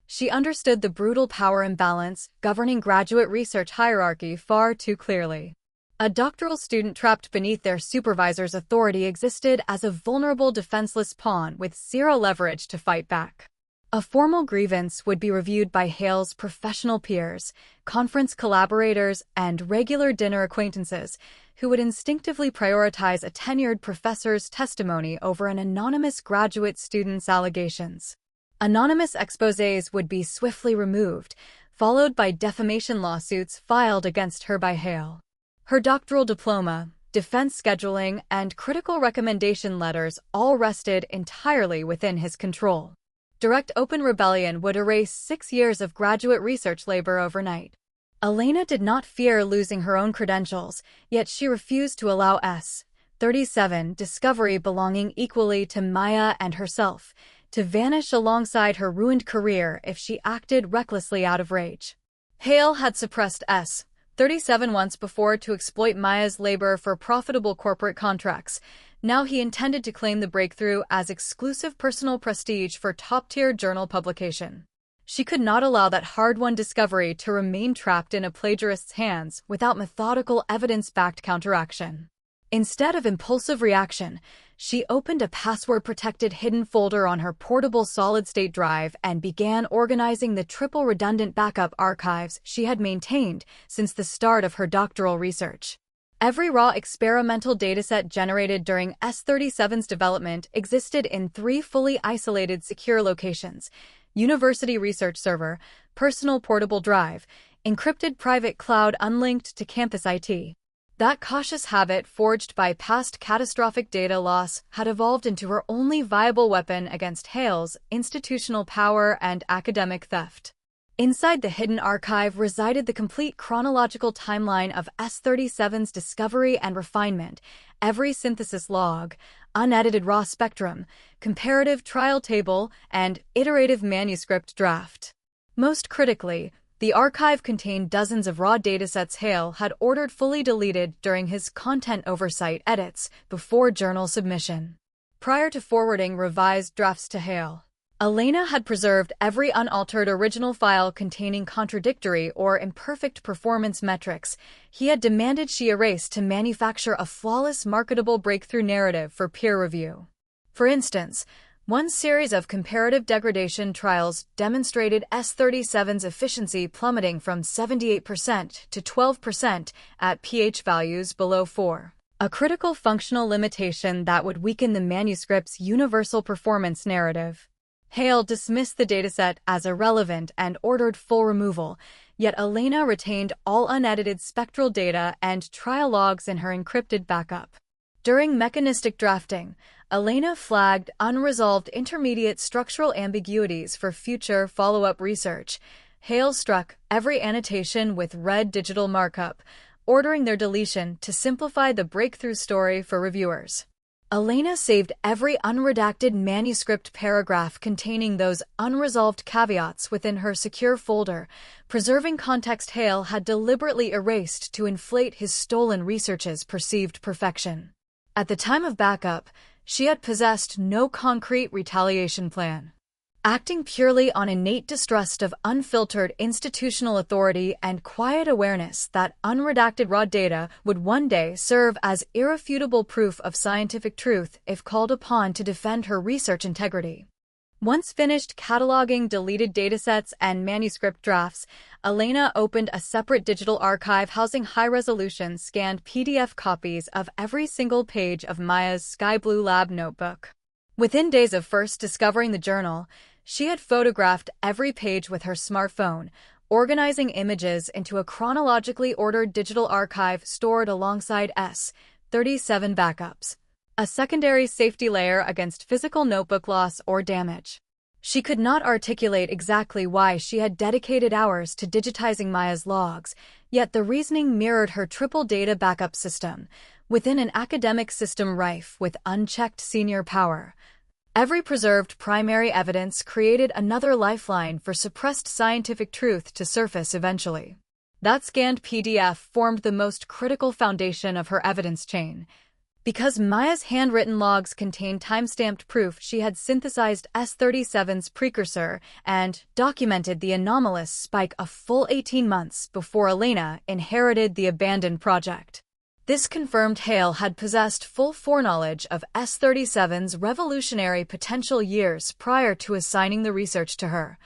She understood the brutal power imbalance governing graduate research hierarchy far too clearly. A doctoral student trapped beneath their supervisor's authority existed as a vulnerable, defenseless pawn with zero leverage to fight back. A formal grievance would be reviewed by Hale's professional peers, conference collaborators, and regular dinner acquaintances, who would instinctively prioritize a tenured professor's testimony over an anonymous graduate student's allegations. Anonymous exposés would be swiftly removed, followed by defamation lawsuits filed against her by Hale. Her doctoral diploma, defense scheduling, and critical recommendation letters all rested entirely within his control. Direct open rebellion would erase 6 years of graduate research labor overnight. Elena did not fear losing her own credentials, yet she refused to allow S-37 discovery belonging equally to Maya and herself to vanish alongside her ruined career if she acted recklessly out of rage. Hale had suppressed S-37 once before to exploit Maya's labor for profitable corporate contracts. Now he intended to claim the breakthrough as exclusive personal prestige for top-tier journal publication. She could not allow that hard-won discovery to remain trapped in a plagiarist's hands without methodical evidence-backed counteraction. Instead of impulsive reaction, she opened a password-protected hidden folder on her portable solid-state drive and began organizing the triple redundant backup archives she had maintained since the start of her doctoral research. Every raw experimental dataset generated during S-37's development existed in 3 fully isolated secure locations: University Research Server, Personal Portable Drive, Encrypted Private Cloud unlinked to campus IT. That cautious habit, forged by past catastrophic data loss, had evolved into her only viable weapon against Hale's institutional power and academic theft. Inside the hidden archive resided the complete chronological timeline of S-37's discovery and refinement, every synthesis log, unedited raw spectrum, comparative trial table, and iterative manuscript draft. Most critically, the archive contained dozens of raw datasets Hale had ordered fully deleted during his content oversight edits before journal submission. Prior to forwarding revised drafts to Hale, Elena had preserved every unaltered original file containing contradictory or imperfect performance metrics he had demanded she erase to manufacture a flawless marketable breakthrough narrative for peer review. For instance, one series of comparative degradation trials demonstrated S-37's efficiency plummeting from 78% to 12% at pH values below 4, a critical functional limitation that would weaken the manuscript's universal performance narrative. Hale dismissed the dataset as irrelevant and ordered full removal, yet Elena retained all unedited spectral data and trial logs in her encrypted backup. During mechanistic drafting, Elena flagged unresolved intermediate structural ambiguities for future follow-up research. Hale struck every annotation with red digital markup, ordering their deletion to simplify the breakthrough story for reviewers. Elena saved every unredacted manuscript paragraph containing those unresolved caveats within her secure folder, preserving context Hale had deliberately erased to inflate his stolen research's perceived perfection. At the time of backup, she had possessed no concrete retaliation plan. Acting purely on innate distrust of unfiltered institutional authority and quiet awareness that unredacted raw data would one day serve as irrefutable proof of scientific truth if called upon to defend her research integrity. Once finished cataloging deleted datasets and manuscript drafts, Elena opened a separate digital archive housing high-resolution scanned PDF copies of every single page of Maya's Sky Blue Lab notebook. Within days of first discovering the journal, she had photographed every page with her smartphone, organizing images into a chronologically ordered digital archive stored alongside S-37 backups, a secondary safety layer against physical notebook loss or damage. She could not articulate exactly why she had dedicated hours to digitizing Maya's logs, yet the reasoning mirrored her triple data backup system, within an academic system rife with unchecked senior power. Every preserved primary evidence created another lifeline for suppressed scientific truth to surface eventually. That scanned PDF formed the most critical foundation of her evidence chain. Because Maya's handwritten logs contained time-stamped proof she had synthesized S-37's precursor and documented the anomalous spike a full 18 months before Elena inherited the abandoned project. This confirmed Hale had possessed full foreknowledge of S-37's revolutionary potential years prior to assigning the research to her,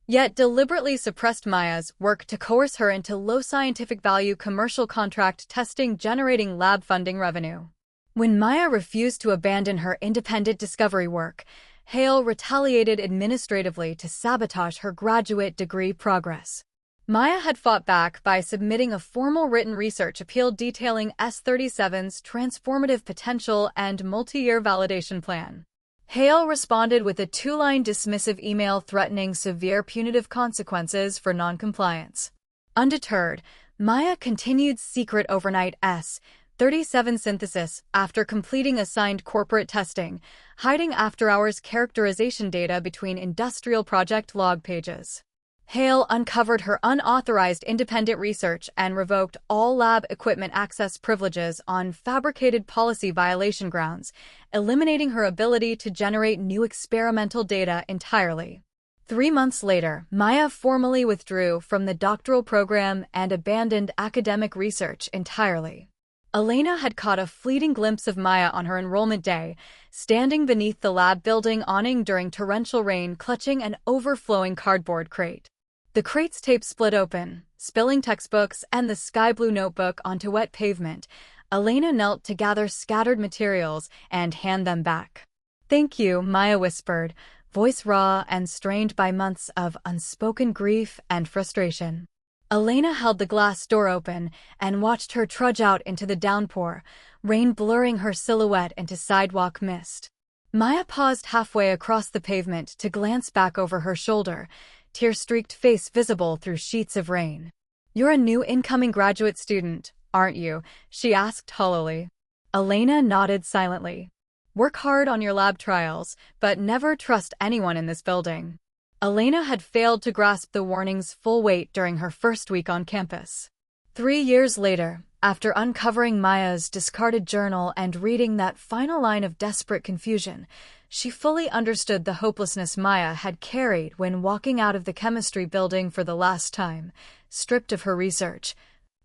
yet deliberately suppressed Maya's work to coerce her into low scientific value commercial contract testing generating lab funding revenue. When Maya refused to abandon her independent discovery work, Hale retaliated administratively to sabotage her graduate degree progress. Maya had fought back by submitting a formal written research appeal detailing S-37's transformative potential and multi-year validation plan. Hale responded with a 2-line dismissive email threatening severe punitive consequences for noncompliance. Undeterred, Maya continued secret overnight S-37 synthesis after completing assigned corporate testing, hiding after-hours characterization data between industrial project log pages. Hale uncovered her unauthorized independent research and revoked all lab equipment access privileges on fabricated policy violation grounds, eliminating her ability to generate new experimental data entirely. 3 months later, Maya formally withdrew from the doctoral program and abandoned academic research entirely. Elena had caught a fleeting glimpse of Maya on her enrollment day, standing beneath the lab building awning during torrential rain clutching an overflowing cardboard crate. The crate's tape split open, spilling textbooks and the sky-blue notebook onto wet pavement. Elena knelt to gather scattered materials and hand them back. "Thank you," Maya whispered, voice raw and strained by months of unspoken grief and frustration. Elena held the glass door open and watched her trudge out into the downpour, rain blurring her silhouette into sidewalk mist. Maya paused halfway across the pavement to glance back over her shoulder, tear-streaked face visible through sheets of rain. "You're a new incoming graduate student, aren't you?" she asked hollowly. Elena nodded silently. "Work hard on your lab trials, but never trust anyone in this building." Elena had failed to grasp the warning's full weight during her first week on campus. 3 years later, after uncovering Maya's discarded journal and reading that final line of desperate confusion, she fully understood the hopelessness Maya had carried when walking out of the chemistry building for the last time, stripped of her research,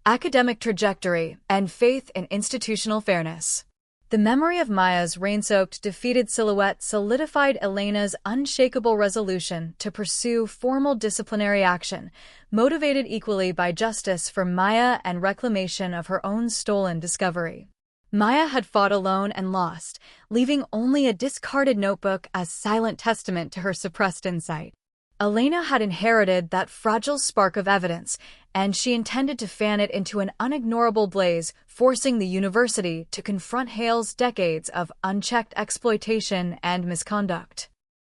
academic trajectory, and faith in institutional fairness. The memory of Maya's rain-soaked, defeated silhouette solidified Elena's unshakable resolution to pursue formal disciplinary action, motivated equally by justice for Maya and reclamation of her own stolen discovery. Maya had fought alone and lost, leaving only a discarded notebook as silent testament to her suppressed insight. Elena had inherited that fragile spark of evidence, and she intended to fan it into an unignorable blaze, forcing the university to confront Hale's decades of unchecked exploitation and misconduct.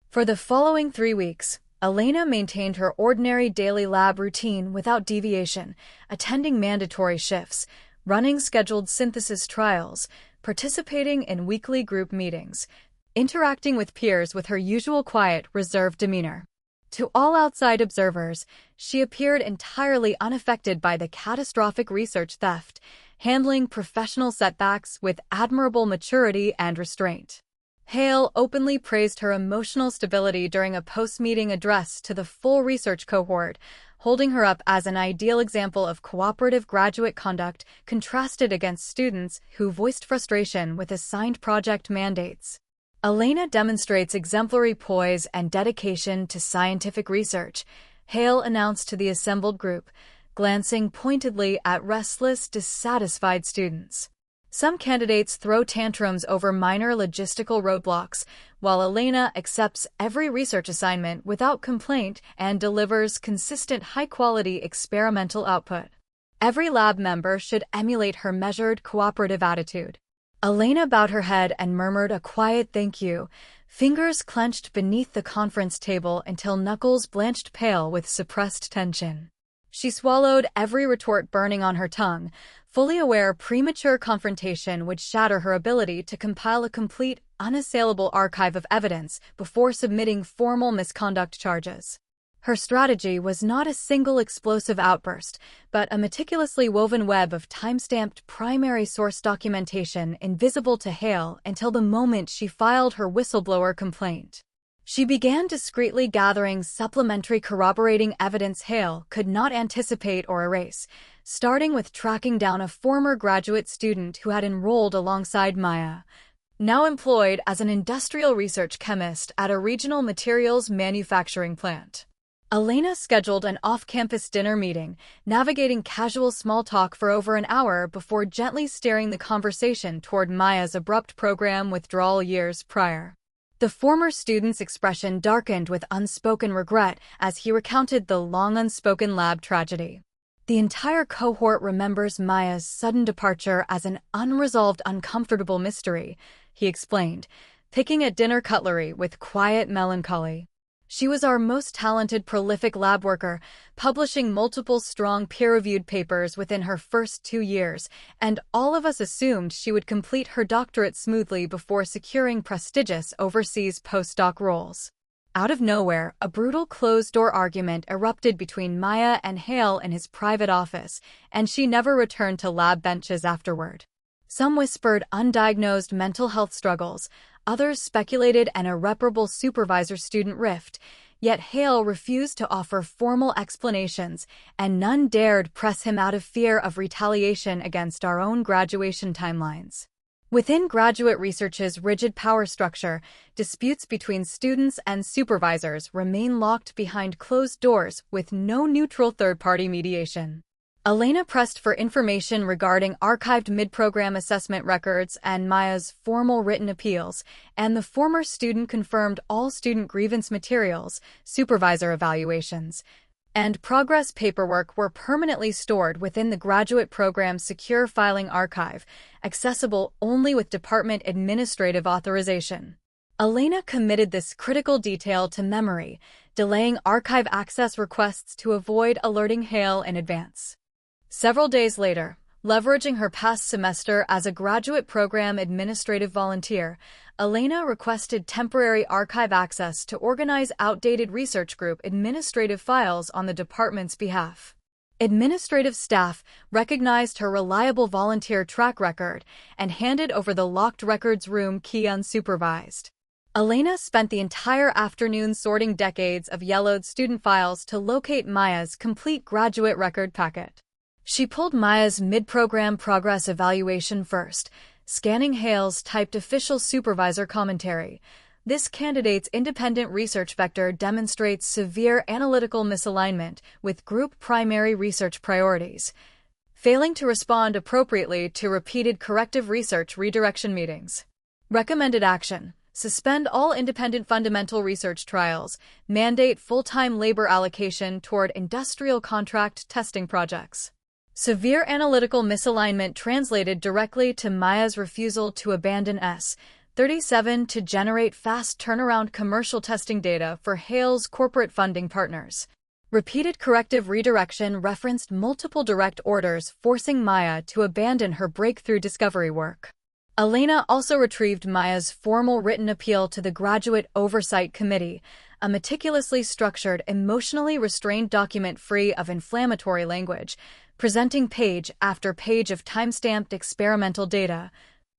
For the following 3 weeks, Elena maintained her ordinary daily lab routine without deviation, attending mandatory shifts, running scheduled synthesis trials, participating in weekly group meetings, interacting with peers with her usual quiet, reserved demeanor. To all outside observers, she appeared entirely unaffected by the catastrophic research theft, handling professional setbacks with admirable maturity and restraint. Hale openly praised her emotional stability during a post-meeting address to the full research cohort, holding her up as an ideal example of cooperative graduate conduct contrasted against students who voiced frustration with assigned project mandates. Elena demonstrates exemplary poise and dedication to scientific research, Hale announced to the assembled group, glancing pointedly at restless, dissatisfied students. Some candidates throw tantrums over minor logistical roadblocks, while Elena accepts every research assignment without complaint and delivers consistent high-quality experimental output. Every lab member should emulate her measured, cooperative attitude. Elena bowed her head and murmured a quiet thank you, fingers clenched beneath the conference table until knuckles blanched pale with suppressed tension. She swallowed every retort burning on her tongue, fully aware premature confrontation would shatter her ability to compile a complete, unassailable archive of evidence before submitting formal misconduct charges. Her strategy was not a single explosive outburst, but a meticulously woven web of time-stamped primary source documentation invisible to Hale until the moment she filed her whistleblower complaint. She began discreetly gathering supplementary corroborating evidence Hale could not anticipate or erase, starting with tracking down a former graduate student who had enrolled alongside Maya, now employed as an industrial research chemist at a regional materials manufacturing plant. Elena scheduled an off-campus dinner meeting, navigating casual small talk for over an hour before gently steering the conversation toward Maya's abrupt program withdrawal years prior. The former student's expression darkened with unspoken regret as he recounted the long unspoken lab tragedy. The entire cohort remembers Maya's sudden departure as an unresolved, uncomfortable mystery, he explained, picking at dinner cutlery with quiet melancholy. She was our most talented, prolific lab worker, publishing multiple strong peer-reviewed papers within her first 2 years, and all of us assumed she would complete her doctorate smoothly before securing prestigious overseas postdoc roles. Out of nowhere, a brutal closed-door argument erupted between Maya and Hale in his private office, and she never returned to lab benches afterward. Some whispered undiagnosed mental health struggles, others speculated an irreparable supervisor-student rift, yet Hale refused to offer formal explanations, and none dared press him out of fear of retaliation against our own graduation timelines. Within graduate research's rigid power structure, disputes between students and supervisors remain locked behind closed doors with no neutral third-party mediation. Elena pressed for information regarding archived mid-program assessment records and Maya's formal written appeals, and the former student confirmed all student grievance materials, supervisor evaluations, and progress paperwork were permanently stored within the graduate program's secure filing archive, accessible only with department administrative authorization. Elena committed this critical detail to memory, delaying archive access requests to avoid alerting Hale in advance. Several days later, leveraging her past semester as a graduate program administrative volunteer, Elena requested temporary archive access to organize outdated research group administrative files on the department's behalf. Administrative staff recognized her reliable volunteer track record and handed over the locked records room key unsupervised. Elena spent the entire afternoon sorting decades of yellowed student files to locate Maya's complete graduate record packet. She pulled Maya's mid-program progress evaluation first, scanning Hale's typed official supervisor commentary. This candidate's independent research vector demonstrates severe analytical misalignment with group primary research priorities, failing to respond appropriately to repeated corrective research redirection meetings. Recommended action: suspend all independent fundamental research trials, mandate full-time labor allocation toward industrial contract testing projects. Severe analytical misalignment translated directly to Maya's refusal to abandon S-37 to generate fast turnaround commercial testing data for Hale's corporate funding partners. Repeated corrective redirection referenced multiple direct orders forcing Maya to abandon her breakthrough discovery work. Elena also retrieved Maya's formal written appeal to the Graduate Oversight Committee, a meticulously structured, emotionally restrained document free of inflammatory language, presenting page after page of time-stamped experimental data,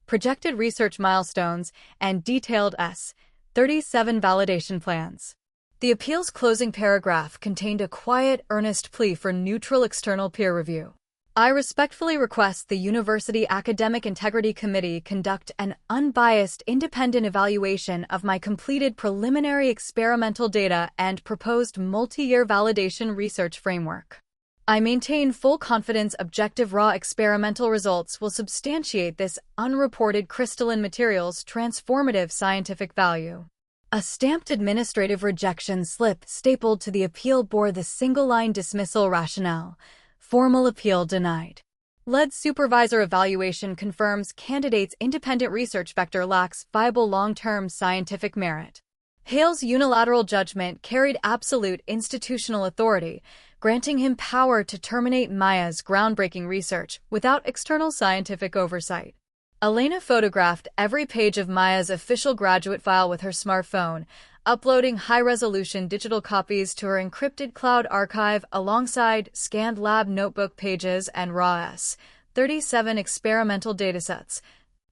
projected research milestones, and detailed S-37 validation plans. The appeal's closing paragraph contained a quiet, earnest plea for neutral external peer review. I respectfully request the University Academic Integrity Committee conduct an unbiased, independent evaluation of my completed preliminary experimental data and proposed multi-year validation research framework. I maintain full confidence objective raw experimental results will substantiate this unreported crystalline material's transformative scientific value. A stamped administrative rejection slip stapled to the appeal bore the single-line dismissal rationale: formal appeal denied. Lead supervisor evaluation confirms candidate's independent research vector lacks viable long-term scientific merit. Hale's unilateral judgment carried absolute institutional authority, granting him power to terminate Maya's groundbreaking research without external scientific oversight. Elena photographed every page of Maya's official graduate file with her smartphone, uploading high-resolution digital copies to her encrypted cloud archive alongside scanned lab notebook pages and raw S-37 experimental datasets,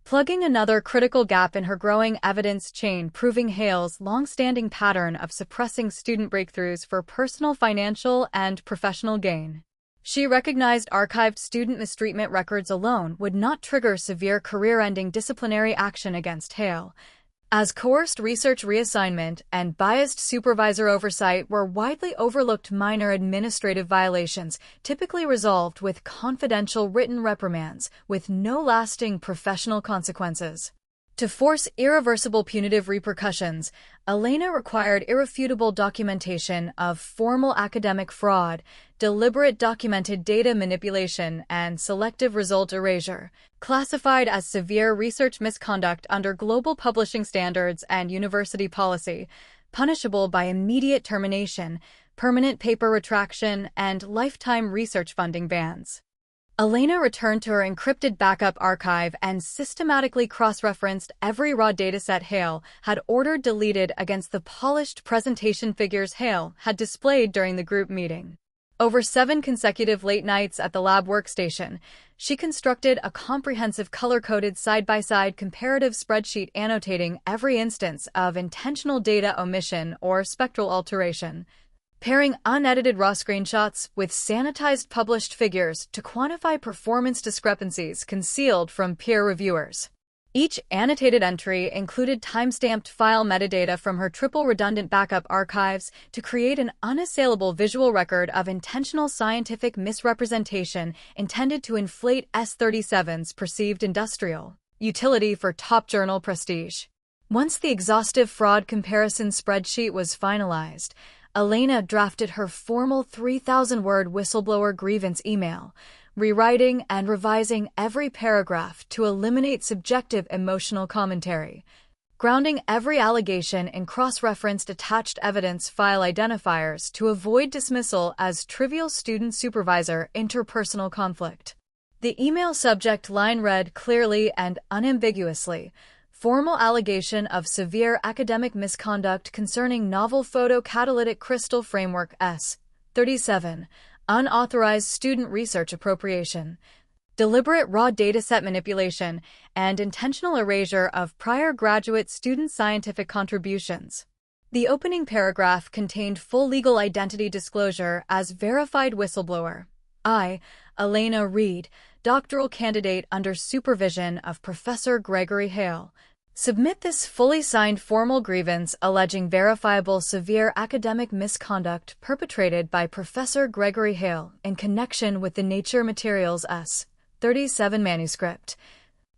plugging another critical gap in her growing evidence chain, proving Hale's long-standing pattern of suppressing student breakthroughs for personal, financial, and professional gain. She recognized archived student mistreatment records alone would not trigger severe career-ending disciplinary action against Hale, as coerced research reassignment and biased supervisor oversight were widely overlooked. Minor administrative violations typically resolved with confidential written reprimands with no lasting professional consequences. To force irreversible punitive repercussions, Elena required irrefutable documentation of formal academic fraud, deliberate documented data manipulation, and selective result erasure, classified as severe research misconduct under global publishing standards and university policy, punishable by immediate termination, permanent paper retraction, and lifetime research funding bans. Elena returned to her encrypted backup archive and systematically cross-referenced every raw dataset Hale had ordered deleted against the polished presentation figures Hale had displayed during the group meeting. Over 7 consecutive late nights at the lab workstation, she constructed a comprehensive color-coded side-by-side comparative spreadsheet annotating every instance of intentional data omission or spectral alteration, pairing unedited raw screenshots with sanitized published figures to quantify performance discrepancies concealed from peer reviewers. Each annotated entry included timestamped file metadata from her triple redundant backup archives to create an unassailable visual record of intentional scientific misrepresentation intended to inflate S37's perceived industrial utility for top journal prestige. Once the exhaustive fraud comparison spreadsheet was finalized, Elena drafted her formal 3,000-word whistleblower grievance email, rewriting and revising every paragraph to eliminate subjective emotional commentary, grounding every allegation in cross-referenced attached evidence file identifiers to avoid dismissal as trivial student-supervisor interpersonal conflict. The email subject line read clearly and unambiguously, "Formal allegation of severe academic misconduct concerning novel photocatalytic crystal framework S37, unauthorized student research appropriation, deliberate raw dataset manipulation, and intentional erasure of prior graduate student scientific contributions." The opening paragraph contained full legal identity disclosure as verified whistleblower. I, Elena Reed, doctoral candidate under supervision of Professor Gregory Hale, submit this fully signed formal grievance alleging verifiable severe academic misconduct perpetrated by Professor Gregory Hale in connection with the Nature Materials S37 manuscript,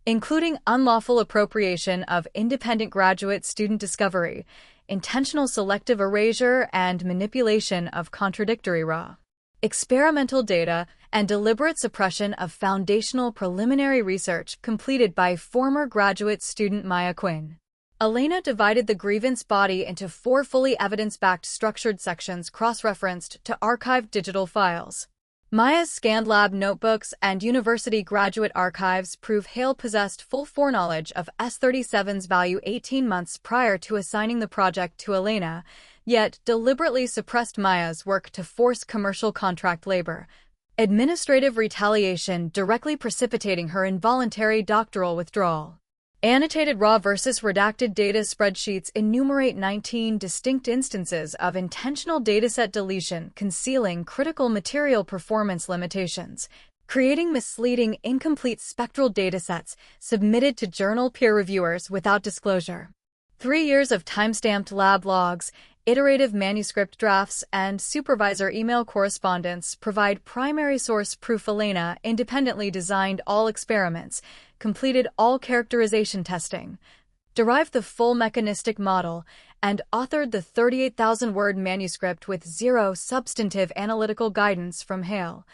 including unlawful appropriation of independent graduate student discovery, intentional selective erasure and manipulation of contradictory raw experimental data, and deliberate suppression of foundational preliminary research completed by former graduate student Maya Quinn. Elena divided the grievance body into 4 fully evidence-backed structured sections cross-referenced to archived digital files. Maya's scanned lab notebooks and university graduate archives prove Hale possessed full foreknowledge of S37's value 18 months prior to assigning the project to Elena, yet deliberately suppressed Maya's work to force commercial contract labor, administrative retaliation directly precipitating her involuntary doctoral withdrawal. Annotated raw versus redacted data spreadsheets enumerate 19 distinct instances of intentional dataset deletion concealing critical material performance limitations, creating misleading, incomplete spectral datasets submitted to journal peer reviewers without disclosure. 3 years of timestamped lab logs, iterative manuscript drafts, and supervisor email correspondence provide primary source proof Elena independently designed all experiments, completed all characterization testing, derived the full mechanistic model, and authored the 38,000-word manuscript with 0 substantive analytical guidance from Hale,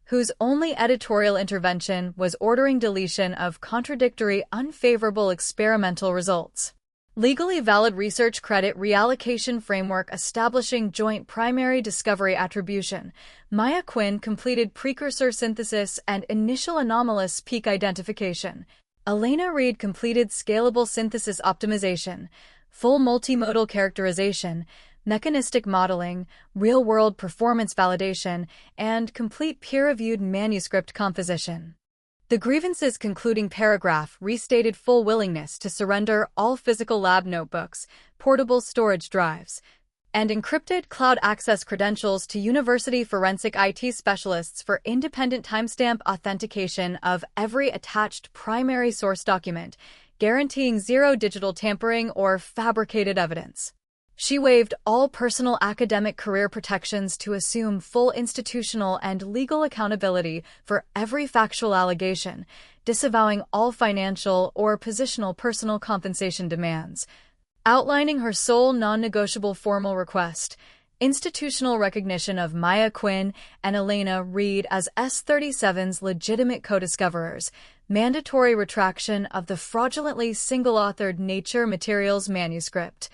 whose only editorial intervention was ordering deletion of contradictory, unfavorable experimental results. Legally valid research credit reallocation framework establishing joint primary discovery attribution. Maya Quinn completed precursor synthesis and initial anomalous peak identification. Elena Reed completed scalable synthesis optimization, full multimodal characterization, mechanistic modeling, real-world performance validation, and complete peer-reviewed manuscript composition. The grievance's concluding paragraph restated full willingness to surrender all physical lab notebooks, portable storage drives, and encrypted cloud access credentials to university forensic IT specialists for independent timestamp authentication of every attached primary source document, guaranteeing zero digital tampering or fabricated evidence. She waived all personal academic career protections to assume full institutional and legal accountability for every factual allegation, disavowing all financial or positional personal compensation demands. Outlining her sole non-negotiable formal request, institutional recognition of Maya Quinn and Elena Reed as S-37's legitimate co-discoverers, mandatory retraction of the fraudulently single-authored Nature Materials manuscript,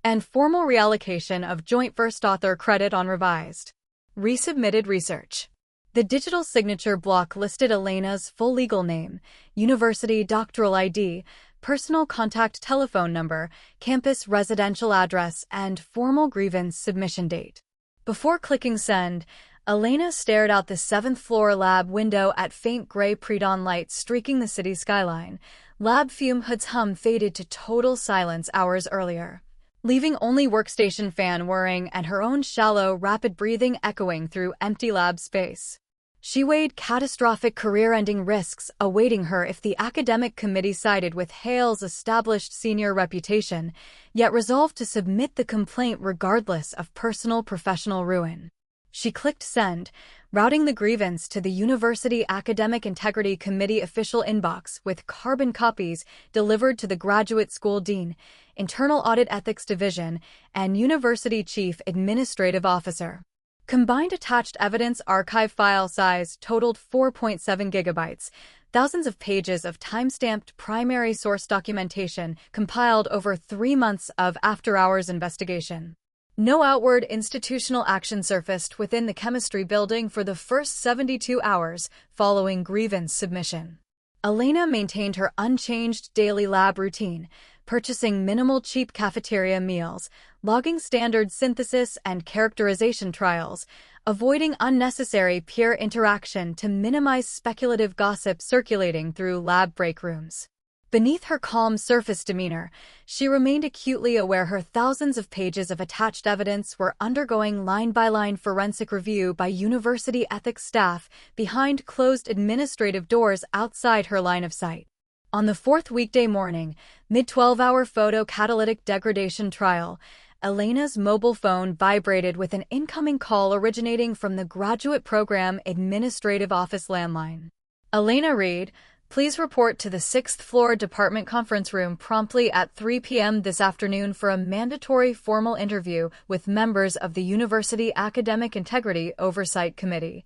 and formal reallocation of joint first author credit on revised, resubmitted research. The digital signature block listed Elena's full legal name, university doctoral ID, personal contact telephone number, campus residential address, and formal grievance submission date. Before clicking send, Elena stared out the 7th-floor lab window at faint gray pre-dawn light streaking the city skyline. Lab fume hoods hum faded to total silence hours earlier, leaving only workstation fan whirring and her own shallow, rapid breathing echoing through empty lab space. She weighed catastrophic career-ending risks awaiting her if the academic committee sided with Hale's established senior reputation, yet resolved to submit the complaint regardless of personal professional ruin. She clicked send, routing the grievance to the University Academic Integrity Committee official inbox with carbon copies delivered to the Graduate School Dean, Internal Audit Ethics Division, and University Chief Administrative Officer. Combined attached evidence archive file size totaled 4.7 gigabytes, thousands of pages of time-stamped primary source documentation compiled over 3 months of after-hours investigation. No outward institutional action surfaced within the chemistry building for the first 72 hours following grievance submission. Elena maintained her unchanged daily lab routine, purchasing minimal cheap cafeteria meals, logging standard synthesis and characterization trials, avoiding unnecessary peer interaction to minimize speculative gossip circulating through lab break rooms. Beneath her calm surface demeanor, she remained acutely aware her thousands of pages of attached evidence were undergoing line-by-line forensic review by university ethics staff behind closed administrative doors outside her line of sight. On the 4th weekday morning, mid-12-hour photo catalytic degradation trial, Elena's mobile phone vibrated with an incoming call originating from the Graduate Program Administrative Office landline. Elena Reed, please report to the 6th-floor department conference room promptly at 3 p.m. this afternoon for a mandatory formal interview with members of the University Academic Integrity Oversight Committee.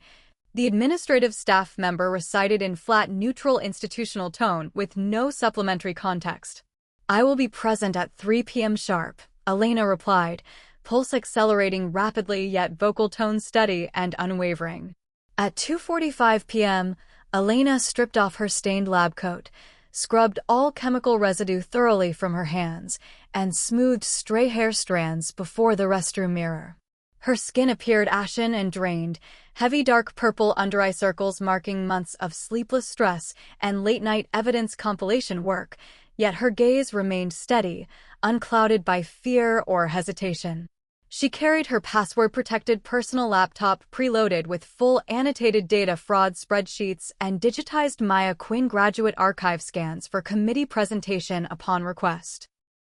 The administrative staff member recited in flat, neutral institutional tone with no supplementary context. I will be present at 3 p.m. sharp, Elena replied, pulse accelerating rapidly yet vocal tone steady and unwavering. At 2:45 p.m., Elena stripped off her stained lab coat, scrubbed all chemical residue thoroughly from her hands, and smoothed stray hair strands before the restroom mirror. Her skin appeared ashen and drained, heavy dark purple under-eye circles marking months of sleepless stress and late-night evidence compilation work, yet her gaze remained steady, unclouded by fear or hesitation. She carried her password-protected personal laptop preloaded with full annotated data fraud spreadsheets and digitized Maya Quinn graduate archive scans for committee presentation upon request.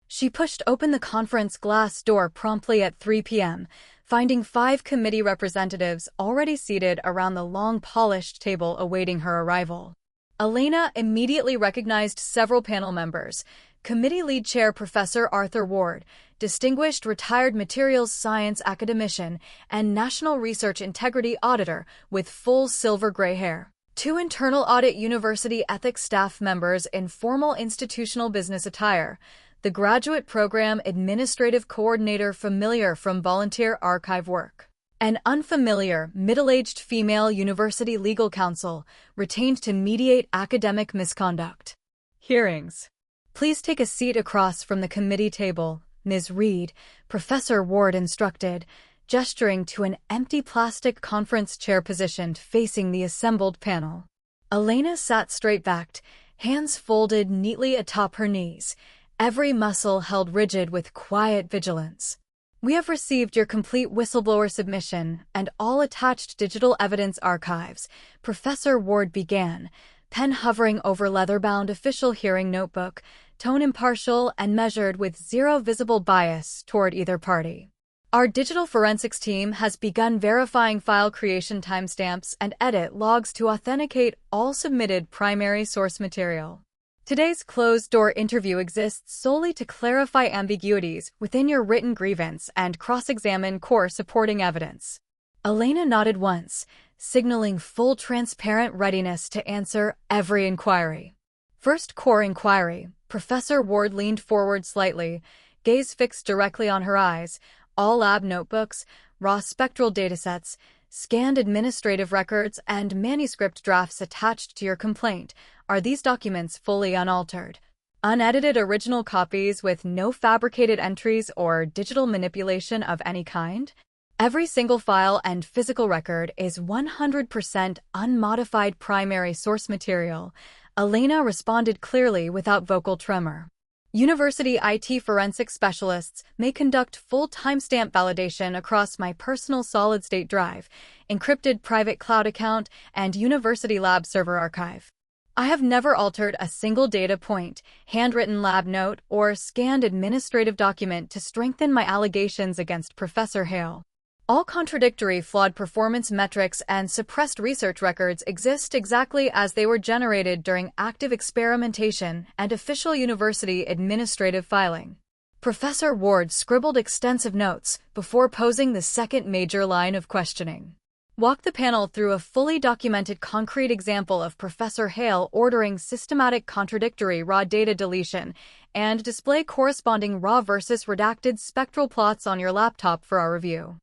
She pushed open the conference glass door promptly at 3 p.m., finding 5 committee representatives already seated around the long polished table awaiting her arrival. Elena immediately recognized several panel members: Committee Lead Chair Professor Arthur Ward, Distinguished Retired Materials Science Academician, and National Research Integrity Auditor with full silver gray hair. 2 Internal Audit University Ethics staff members in formal institutional business attire. The Graduate Program Administrative Coordinator familiar from volunteer archive work. An unfamiliar, middle-aged female university legal counsel retained to mediate academic misconduct. Hearings. Please take a seat across from the committee table, Ms. Reed, Professor Ward instructed, gesturing to an empty plastic conference chair positioned facing the assembled panel. Elena sat straight-backed, hands folded neatly atop her knees, every muscle held rigid with quiet vigilance. We have received your complete whistleblower submission and all attached digital evidence archives, Professor Ward began, pen hovering over leather-bound official hearing notebook, tone impartial and measured with zero visible bias toward either party. Our digital forensics team has begun verifying file creation timestamps and edit logs to authenticate all submitted primary source material. Today's closed-door interview exists solely to clarify ambiguities within your written grievance and cross-examine core supporting evidence. Elena nodded once, signaling full transparent readiness to answer every inquiry. First core inquiry. Professor Ward leaned forward slightly, gaze fixed directly on her eyes. All lab notebooks, raw spectral datasets, scanned administrative records, and manuscript drafts attached to your complaint. Are these documents fully unaltered? Unedited original copies with no fabricated entries or digital manipulation of any kind? Every single file and physical record is 100% unmodified primary source material. Elena responded clearly without vocal tremor. University IT forensic specialists may conduct full timestamp validation across my personal solid-state drive, encrypted private cloud account, and university lab server archive. I have never altered a single data point, handwritten lab note, or scanned administrative document to strengthen my allegations against Professor Hale. All contradictory, flawed performance metrics and suppressed research records exist exactly as they were generated during active experimentation and official university administrative filing. Professor Ward scribbled extensive notes before posing the second major line of questioning. Walk the panel through a fully documented concrete example of Professor Hale ordering systematic contradictory raw data deletion and display corresponding raw versus redacted spectral plots on your laptop for our review.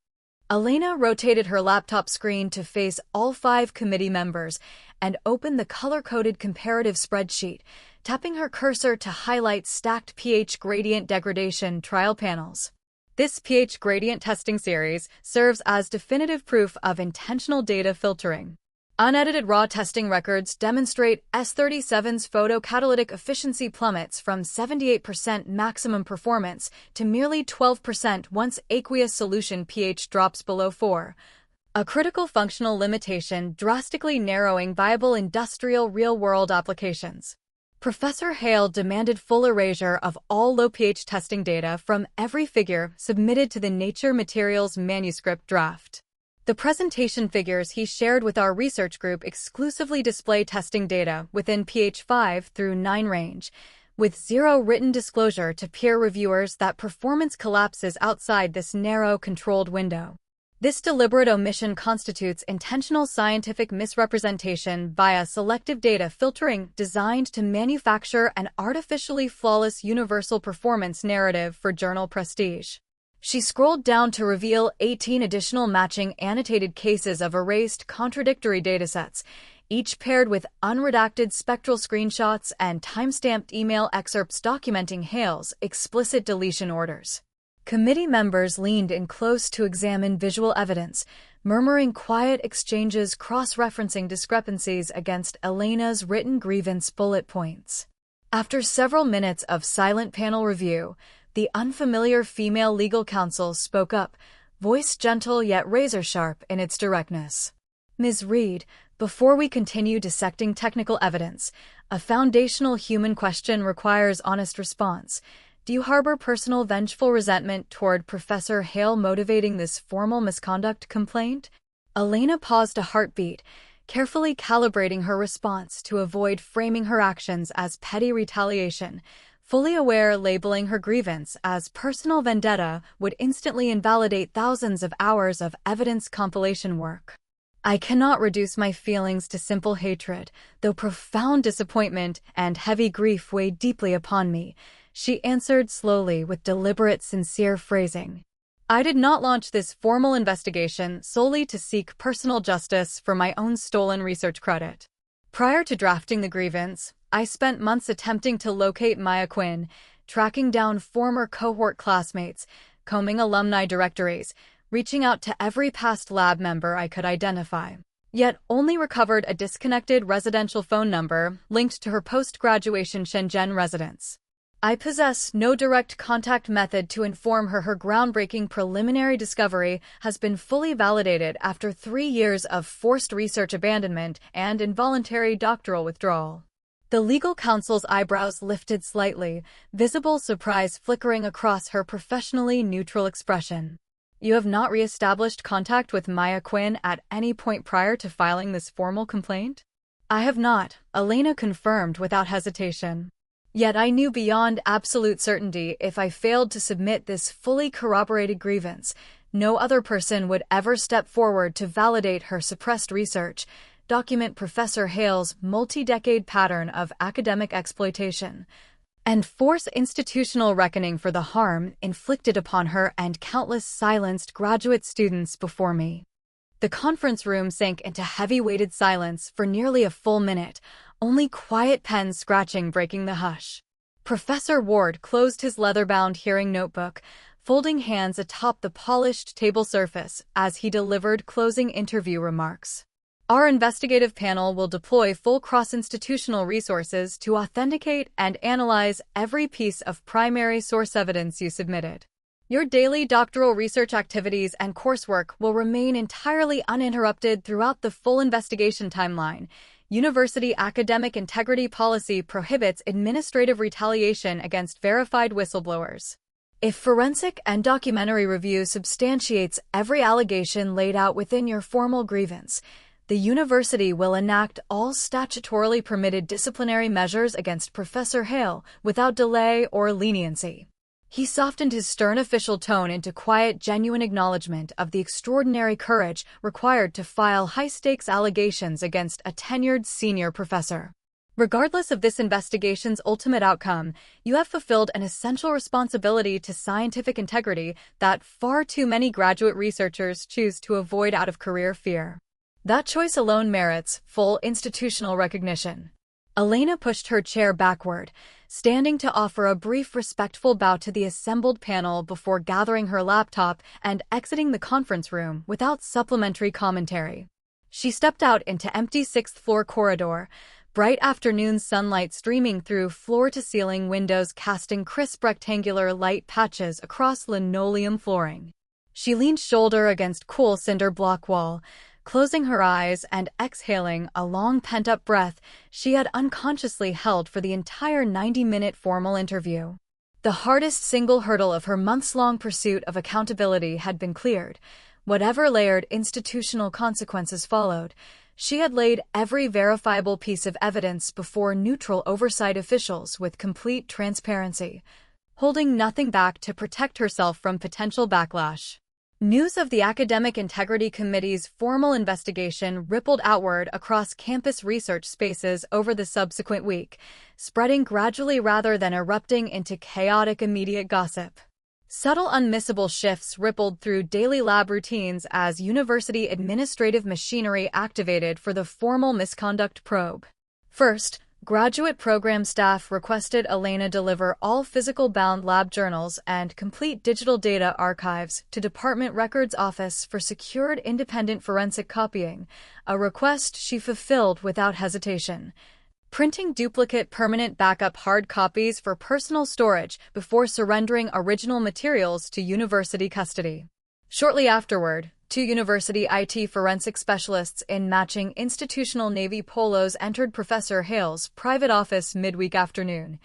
Elena rotated her laptop screen to face all 5 committee members and opened the color-coded comparative spreadsheet, tapping her cursor to highlight stacked pH gradient degradation trial panels. This pH gradient testing series serves as definitive proof of intentional data filtering. Unedited raw testing records demonstrate S37's photocatalytic efficiency plummets from 78% maximum performance to merely 12% once aqueous solution pH drops below 4, a critical functional limitation drastically narrowing viable industrial real-world applications. Professor Hale demanded full erasure of all low pH testing data from every figure submitted to the Nature Materials manuscript draft. The presentation figures he shared with our research group exclusively display testing data within pH 5 through 9 range, with zero written disclosure to peer reviewers that performance collapses outside this narrow, controlled window. This deliberate omission constitutes intentional scientific misrepresentation via selective data filtering designed to manufacture an artificially flawless universal performance narrative for journal prestige. She scrolled down to reveal 18 additional matching annotated cases of erased contradictory datasets, each paired with unredacted spectral screenshots and timestamped email excerpts documenting Hale's explicit deletion orders. Committee members leaned in close to examine visual evidence, murmuring quiet exchanges cross-referencing discrepancies against Elena's written grievance bullet points. After several minutes of silent panel review, the unfamiliar female legal counsel spoke up, voice gentle yet razor-sharp in its directness. Ms. Reed, before we continue dissecting technical evidence, a foundational human question requires honest response. Do you harbor personal vengeful resentment toward Professor Hale motivating this formal misconduct complaint? Elena paused a heartbeat, carefully calibrating her response to avoid framing her actions as petty retaliation, fully aware labeling her grievance as personal vendetta would instantly invalidate thousands of hours of evidence compilation work. I cannot reduce my feelings to simple hatred, though profound disappointment and heavy grief weigh deeply upon me, she answered slowly with deliberate, sincere phrasing. I did not launch this formal investigation solely to seek personal justice for my own stolen research credit. Prior to drafting the grievance, I spent months attempting to locate Maya Quinn, tracking down former cohort classmates, combing alumni directories, reaching out to every past lab member I could identify. Yet only recovered a disconnected residential phone number linked to her post-graduation Shenzhen residence. I possess no direct contact method to inform her groundbreaking preliminary discovery has been fully validated after 3 years of forced research abandonment and involuntary doctoral withdrawal. The legal counsel's eyebrows lifted slightly, visible surprise flickering across her professionally neutral expression. You have not re-established contact with Maya Quinn at any point prior to filing this formal complaint? I have not, Elena confirmed without hesitation. Yet I knew beyond absolute certainty if I failed to submit this fully corroborated grievance, no other person would ever step forward to validate her suppressed research, document Professor Hale's multi-decade pattern of academic exploitation, and force institutional reckoning for the harm inflicted upon her and countless silenced graduate students before me. The conference room sank into heavy-weighted silence for nearly a full minute, only quiet pens scratching breaking the hush. Professor Ward closed his leather-bound hearing notebook, folding hands atop the polished table surface as he delivered closing interview remarks. Our investigative panel will deploy full cross-institutional resources to authenticate and analyze every piece of primary source evidence you submitted. Your daily doctoral research activities and coursework will remain entirely uninterrupted throughout the full investigation timeline. University academic integrity policy prohibits administrative retaliation against verified whistleblowers. If forensic and documentary review substantiates every allegation laid out within your formal grievance, the university will enact all statutorily permitted disciplinary measures against Professor Hale without delay or leniency. He softened his stern official tone into quiet, genuine acknowledgement of the extraordinary courage required to file high-stakes allegations against a tenured senior professor. Regardless of this investigation's ultimate outcome, you have fulfilled an essential responsibility to scientific integrity that far too many graduate researchers choose to avoid out of career fear. That choice alone merits full institutional recognition. Elena pushed her chair backward, standing to offer a brief respectful bow to the assembled panel before gathering her laptop and exiting the conference room without supplementary commentary. She stepped out into empty sixth-floor corridor, bright afternoon sunlight streaming through floor-to-ceiling windows casting crisp rectangular light patches across linoleum flooring. She leaned shoulder against cool cinder block wall, closing her eyes and exhaling a long pent-up breath she had unconsciously held for the entire 90-minute formal interview. The hardest single hurdle of her months-long pursuit of accountability had been cleared. Whatever layered institutional consequences followed, she had laid every verifiable piece of evidence before neutral oversight officials with complete transparency, holding nothing back to protect herself from potential backlash. News of the Academic Integrity Committee's formal investigation rippled outward across campus research spaces over the subsequent week, spreading gradually rather than erupting into chaotic immediate gossip. Subtle unmissable shifts rippled through daily lab routines as university administrative machinery activated for the formal misconduct probe. First, graduate program staff requested Elena deliver all physical-bound lab journals and complete digital data archives to Department Records Office for secured independent forensic copying, a request she fulfilled without hesitation, printing duplicate permanent backup hard copies for personal storage before surrendering original materials to university custody. Shortly afterward, 2 university IT forensic specialists in matching institutional navy polos entered Professor Hale's private office midweek afternoon,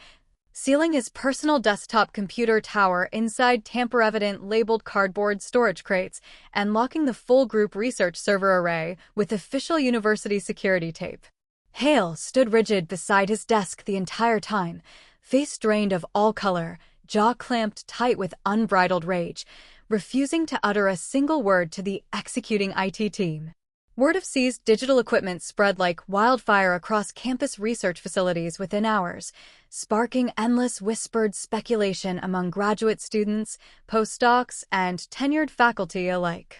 sealing his personal desktop computer tower inside tamper-evident labeled cardboard storage crates and locking the full group research server array with official university security tape. Hale stood rigid beside his desk the entire time, face drained of all color, jaw clamped tight with unbridled rage, refusing to utter a single word to the executing IT team. Word of seized digital equipment spread like wildfire across campus research facilities within hours, sparking endless whispered speculation among graduate students, postdocs, and tenured faculty alike.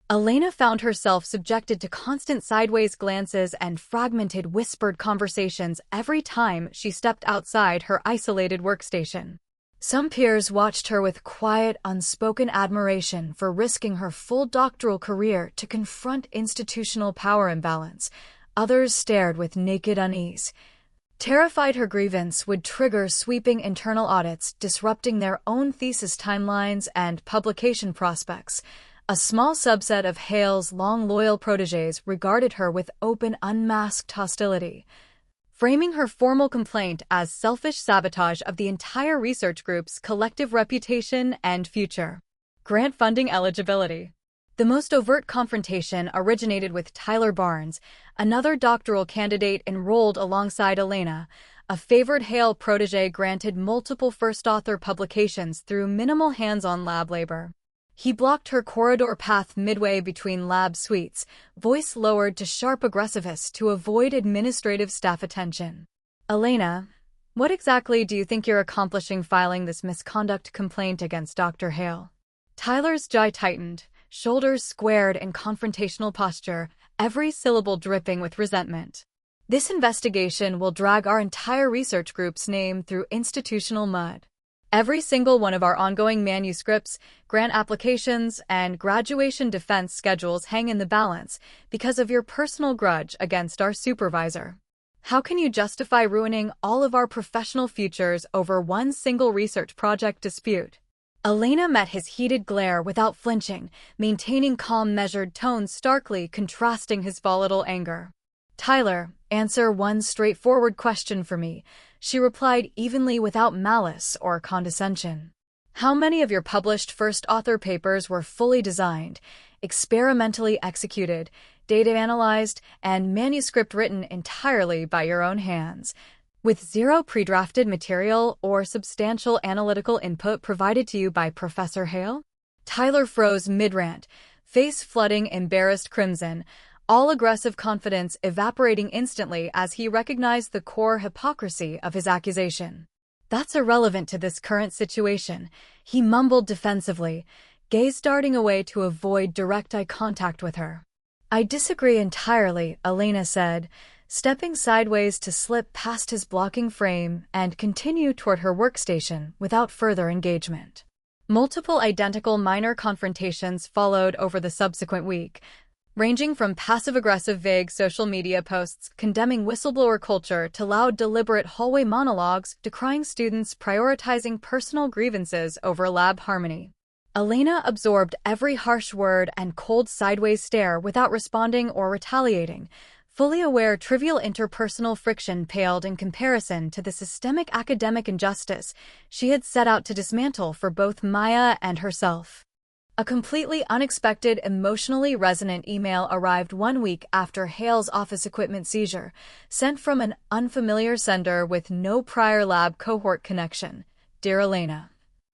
Elena found herself subjected to constant sideways glances and fragmented whispered conversations every time she stepped outside her isolated workstation. Some peers watched her with quiet, unspoken admiration for risking her full doctoral career to confront institutional power imbalance. Others stared with naked unease. Terrified her grievance would trigger sweeping internal audits, disrupting their own thesis timelines and publication prospects. A small subset of Hale's long loyal protégés regarded her with open, unmasked hostility, framing her formal complaint as selfish sabotage of the entire research group's collective reputation and future. Grant funding eligibility. The most overt confrontation originated with Tyler Barnes, another doctoral candidate enrolled alongside Elena, a favored Hale protégé granted multiple first author publications through minimal hands-on lab labor. He blocked her corridor path midway between lab suites, voice lowered to sharp aggressiveness to avoid administrative staff attention. Elena, what exactly do you think you're accomplishing filing this misconduct complaint against Dr. Hale? Tyler's jaw tightened, shoulders squared in confrontational posture, every syllable dripping with resentment. This investigation will drag our entire research group's name through institutional mud. Every single one of our ongoing manuscripts, grant applications, and graduation defense schedules hang in the balance because of your personal grudge against our supervisor. How can you justify ruining all of our professional futures over one single research project dispute? Elena met his heated glare without flinching, maintaining calm, measured tones starkly contrasting his volatile anger. Tyler, answer one straightforward question for me, she replied evenly without malice or condescension. How many of your published first author papers were fully designed, experimentally executed, data analyzed, and manuscript written entirely by your own hands, with zero pre-drafted material or substantial analytical input provided to you by Professor Hale? Tyler froze mid-rant, face flooding embarrassed crimson, all aggressive confidence evaporating instantly as he recognized the core hypocrisy of his accusation. That's irrelevant to this current situation, he mumbled defensively, gaze darting away to avoid direct eye contact with her. I disagree entirely, Elena said, stepping sideways to slip past his blocking frame and continue toward her workstation without further engagement. Multiple identical minor confrontations followed over the subsequent week, ranging from passive-aggressive vague social media posts condemning whistleblower culture to loud deliberate hallway monologues decrying students prioritizing personal grievances over lab harmony. Elena absorbed every harsh word and cold sideways stare without responding or retaliating, fully aware trivial interpersonal friction paled in comparison to the systemic academic injustice she had set out to dismantle for both Maya and herself. A completely unexpected, emotionally resonant email arrived 1 week after Hale's office equipment seizure, sent from an unfamiliar sender with no prior lab cohort connection. Dear Elena,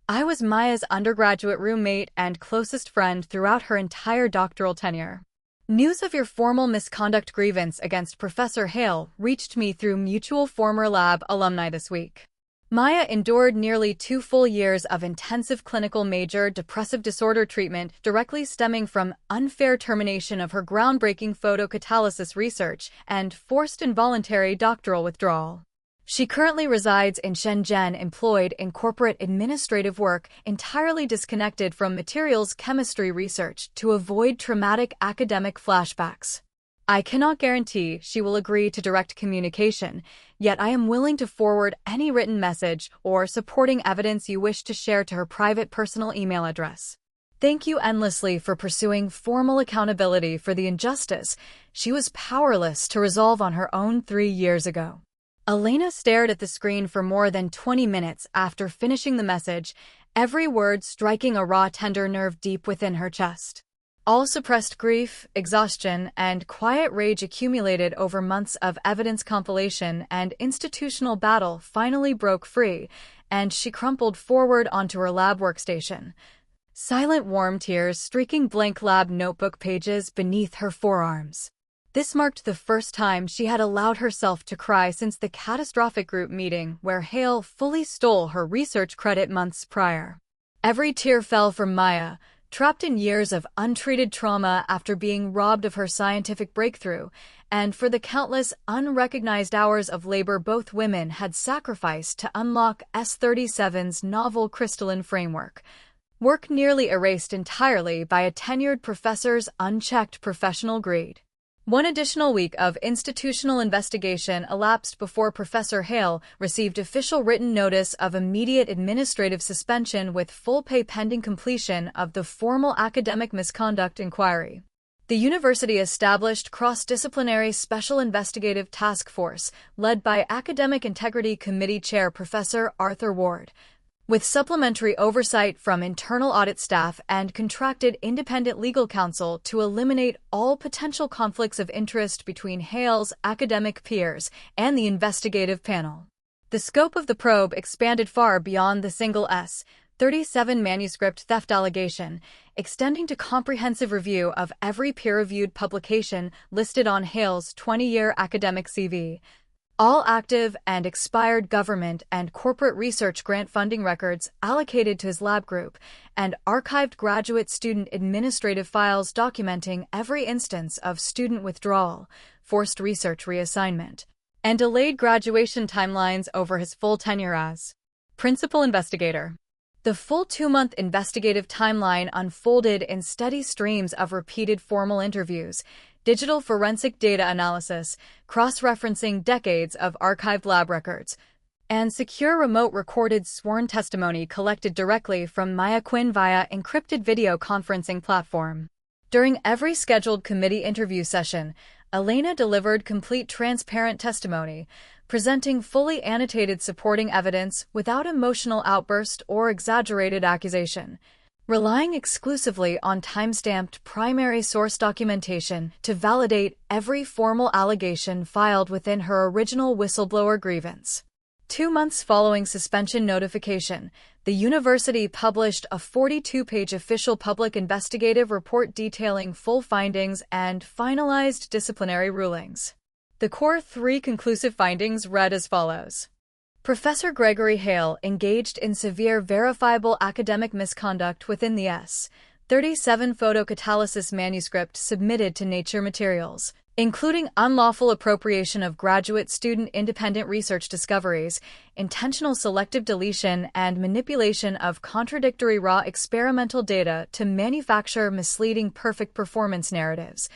I was Maya's undergraduate roommate and closest friend throughout her entire doctoral tenure. News of your formal misconduct grievance against Professor Hale reached me through mutual former lab alumni this week. Maya endured nearly 2 full years of intensive clinical major depressive disorder treatment directly stemming from unfair termination of her groundbreaking photocatalysis research and forced involuntary doctoral withdrawal. She currently resides in Shenzhen, employed in corporate administrative work entirely disconnected from materials chemistry research to avoid traumatic academic flashbacks. I cannot guarantee she will agree to direct communication, yet I am willing to forward any written message or supporting evidence you wish to share to her private personal email address. Thank you endlessly for pursuing formal accountability for the injustice she was powerless to resolve on her own 3 years ago. Elena stared at the screen for more than 20 minutes after finishing the message, every word striking a raw, tender nerve deep within her chest. All suppressed grief, exhaustion, and quiet rage accumulated over months of evidence compilation and institutional battle finally broke free, and she crumpled forward onto her lab workstation, silent warm tears streaking blank lab notebook pages beneath her forearms. This marked the first time she had allowed herself to cry since the catastrophic group meeting where Hale fully stole her research credit months prior. Every tear fell for Maya, trapped in years of untreated trauma after being robbed of her scientific breakthrough, and for the countless unrecognized hours of labor both women had sacrificed to unlock S37's novel crystalline framework, work nearly erased entirely by a tenured professor's unchecked professional greed. One additional week of institutional investigation elapsed before Professor Hale received official written notice of immediate administrative suspension with full pay pending completion of the formal academic misconduct inquiry. The university established cross-disciplinary Special Investigative Task Force, led by Academic Integrity Committee Chair Professor Arthur Ward, with supplementary oversight from internal audit staff and contracted independent legal counsel to eliminate all potential conflicts of interest between Hale's academic peers and the investigative panel. The scope of the probe expanded far beyond the single S-37 manuscript theft allegation, extending to comprehensive review of every peer-reviewed publication listed on Hale's 20-year academic CV. All active and expired government and corporate research grant funding records allocated to his lab group, and archived graduate student administrative files documenting every instance of student withdrawal, forced research reassignment, and delayed graduation timelines over his full tenure as principal investigator. The full 2-month investigative timeline unfolded in steady streams of repeated formal interviews, digital forensic data analysis, cross-referencing decades of archived lab records, and secure remote recorded sworn testimony collected directly from Maya Quinn via encrypted video conferencing platform. During every scheduled committee interview session, Elena delivered complete transparent testimony, presenting fully annotated supporting evidence without emotional outburst or exaggerated accusation, relying exclusively on time-stamped primary source documentation to validate every formal allegation filed within her original whistleblower grievance. 2 months following suspension notification, the university published a 42-page official public investigative report detailing full findings and finalized disciplinary rulings. The core 3 conclusive findings read as follows. Professor Gregory Hale engaged in severe verifiable academic misconduct within the S-37 photocatalysis manuscript submitted to Nature Materials, including unlawful appropriation of graduate student independent research discoveries, intentional selective deletion, and manipulation of contradictory raw experimental data to manufacture misleading perfect performance narratives,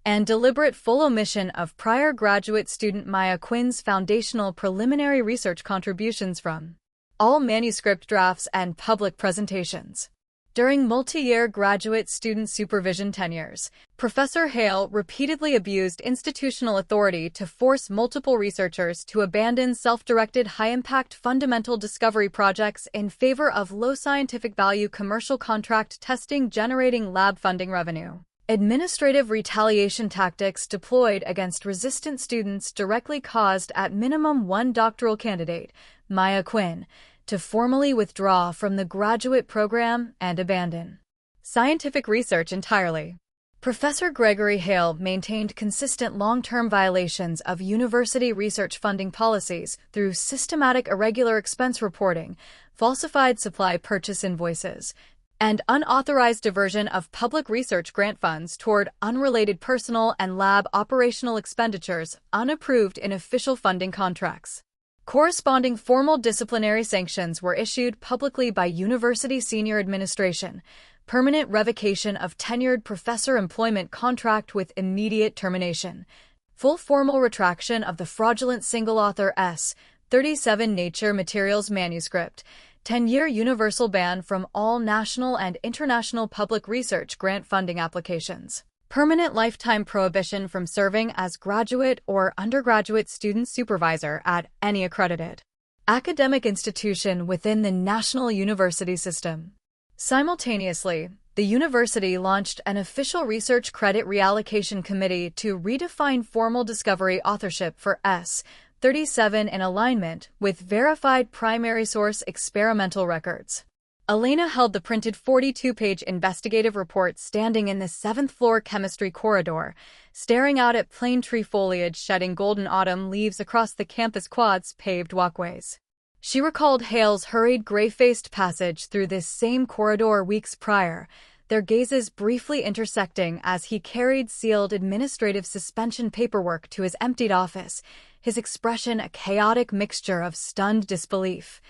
and deliberate full omission of prior graduate student Maya Quinn's foundational preliminary research contributions from all manuscript drafts and public presentations. During multi-year graduate student supervision tenures, Professor Hale repeatedly abused institutional authority to force multiple researchers to abandon self-directed high-impact fundamental discovery projects in favor of low scientific value commercial contract testing generating lab funding revenue. Administrative retaliation tactics deployed against resistant students directly caused at minimum one doctoral candidate, Maya Quinn, to formally withdraw from the graduate program and abandon scientific research entirely. Professor Gregory Hale maintained consistent long-term violations of university research funding policies through systematic irregular expense reporting, falsified supply purchase invoices, and unauthorized diversion of public research grant funds toward unrelated personal and lab operational expenditures unapproved in official funding contracts. Corresponding formal disciplinary sanctions were issued publicly by university senior administration, permanent revocation of tenured professor employment contract with immediate termination, full formal retraction of the fraudulent single-author S-37 Nature Materials manuscript, 10-year universal ban from all national and international public research grant funding applications, permanent lifetime prohibition from serving as graduate or undergraduate student supervisor at any accredited academic institution within the national university system. Simultaneously, the university launched an official research credit reallocation committee to redefine formal discovery authorship for S-37 in alignment with verified primary source experimental records. Elena held the printed 42-page investigative report standing in the 7th-floor chemistry corridor, staring out at plane tree foliage shedding golden autumn leaves across the campus quad's paved walkways. She recalled Hale's hurried gray-faced passage through this same corridor weeks prior, their gazes briefly intersecting as he carried sealed administrative suspension paperwork to his emptied office, his expression a chaotic mixture of stunned disbelief,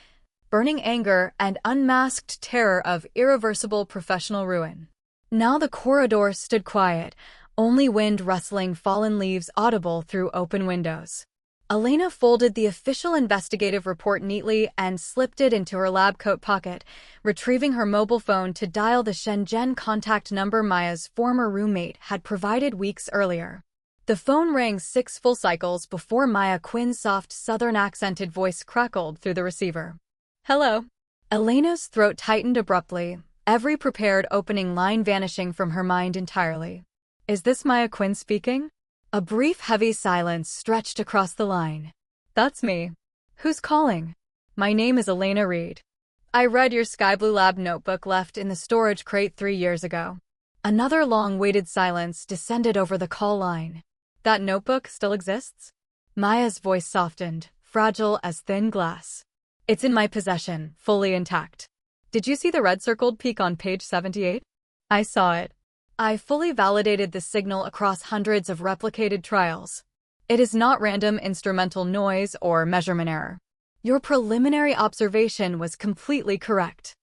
burning anger, and unmasked terror of irreversible professional ruin. Now the corridor stood quiet, only wind rustling fallen leaves audible through open windows. Elena folded the official investigative report neatly and slipped it into her lab coat pocket, retrieving her mobile phone to dial the Shenzhen contact number Maya's former roommate had provided weeks earlier. The phone rang 6 full cycles before Maya Quinn's soft southern-accented voice crackled through the receiver. "Hello." Elena's throat tightened abruptly, every prepared opening line vanishing from her mind entirely. "Is this Maya Quinn speaking?" A brief, heavy silence stretched across the line. "That's me. Who's calling?" "My name is Elena Reed. I read your Sky Blue Lab notebook left in the storage crate 3 years ago." Another long-waited silence descended over the call line. "That notebook still exists?" Maya's voice softened, fragile as thin glass. "It's in my possession, fully intact. Did you see the red-circled peak on page 78? I saw it. I fully validated the signal across hundreds of replicated trials. It is not random instrumental noise or measurement error. Your preliminary observation was completely correct."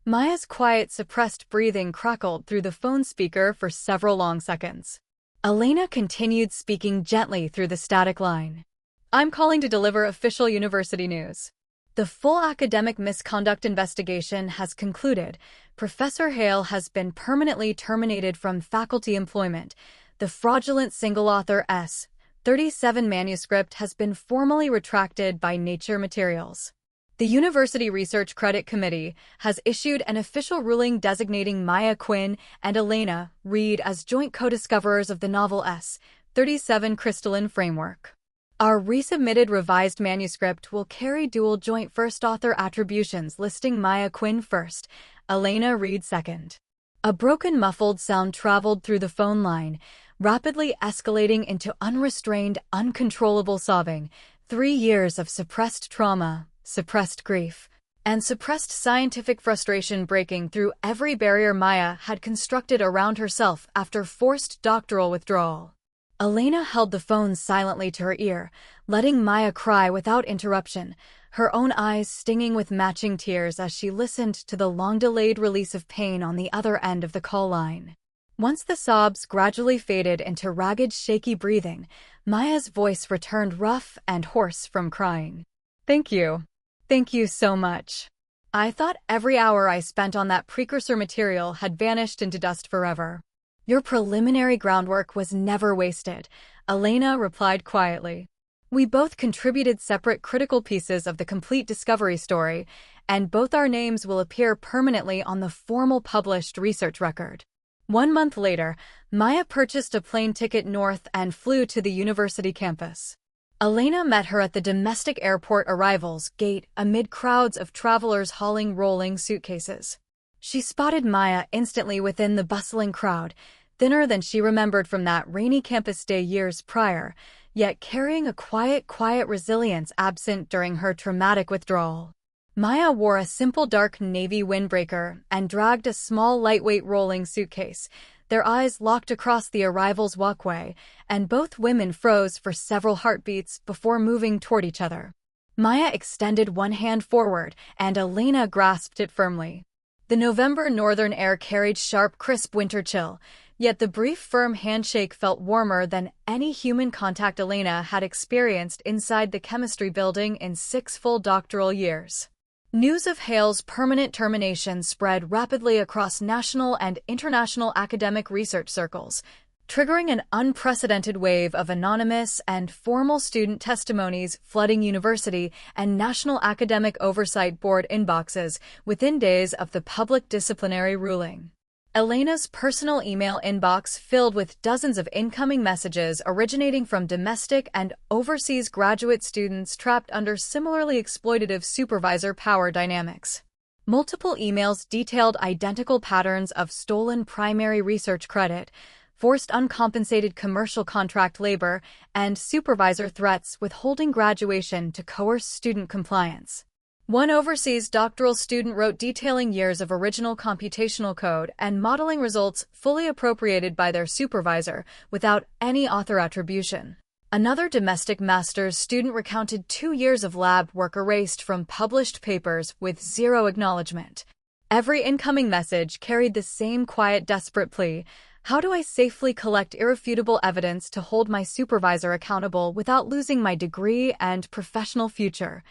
Maya's quiet, suppressed breathing crackled through the phone speaker for several long seconds. Elena continued speaking gently through the static line. "I'm calling to deliver official university news. The full academic misconduct investigation has concluded. Professor Hale has been permanently terminated from faculty employment. The fraudulent single-author S-37 manuscript has been formally retracted by Nature Materials. The University Research Credit Committee has issued an official ruling designating Maya Quinn and Elena Reed as joint co-discoverers of the novel S-37 crystalline framework. Our resubmitted revised manuscript will carry dual joint first author attributions listing Maya Quinn first, Elena Reed second." A broken, muffled sound traveled through the phone line, rapidly escalating into unrestrained, uncontrollable sobbing. 3 years of suppressed trauma, suppressed grief, and suppressed scientific frustration breaking through every barrier Maya had constructed around herself after forced doctoral withdrawal. Elena held the phone silently to her ear, letting Maya cry without interruption, her own eyes stinging with matching tears as she listened to the long-delayed release of pain on the other end of the call line. Once the sobs gradually faded into ragged, shaky breathing, Maya's voice returned rough and hoarse from crying. "Thank you. Thank you so much. I thought every hour I spent on that precursor material had vanished into dust forever." "Your preliminary groundwork was never wasted," Elena replied quietly. "We both contributed separate critical pieces of the complete discovery story, and both our names will appear permanently on the formal published research record." 1 month later, Maya purchased a plane ticket north and flew to the university campus. Elena met her at the domestic airport arrivals gate amid crowds of travelers hauling rolling suitcases. She spotted Maya instantly within the bustling crowd, thinner than she remembered from that rainy campus day years prior, yet carrying a quiet resilience absent during her traumatic withdrawal. Maya wore a simple dark navy windbreaker and dragged a small lightweight rolling suitcase, their eyes locked across the arrivals walkway, and both women froze for several heartbeats before moving toward each other. Maya extended one hand forward, and Elena grasped it firmly. The November northern air carried sharp, crisp winter chill, yet the brief, firm handshake felt warmer than any human contact Elena had experienced inside the chemistry building in 6 full doctoral years. News of Hale's permanent termination spread rapidly across national and international academic research circles, triggering an unprecedented wave of anonymous and formal student testimonies flooding university and National Academic Oversight Board inboxes within days of the public disciplinary ruling. Elena's personal email inbox filled with dozens of incoming messages originating from domestic and overseas graduate students trapped under similarly exploitative supervisor power dynamics. Multiple emails detailed identical patterns of stolen primary research credit, forced uncompensated commercial contract labor, and supervisor threats withholding graduation to coerce student compliance. One overseas doctoral student wrote detailing years of original computational code and modeling results fully appropriated by their supervisor without any author attribution. Another domestic master's student recounted 2 years of lab work erased from published papers with zero acknowledgement. Every incoming message carried the same quiet, desperate plea: How do I safely collect irrefutable evidence to hold my supervisor accountable without losing my degree and professional future?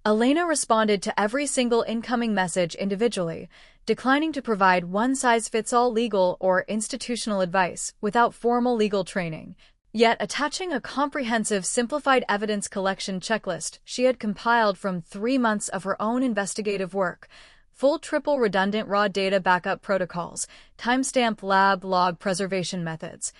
Elena responded to every single incoming message individually, declining to provide one-size-fits-all legal or institutional advice without formal legal training, yet attaching a comprehensive simplified evidence collection checklist she had compiled from 3 months of her own investigative work, full triple redundant raw data backup protocols, timestamp lab log preservation methods,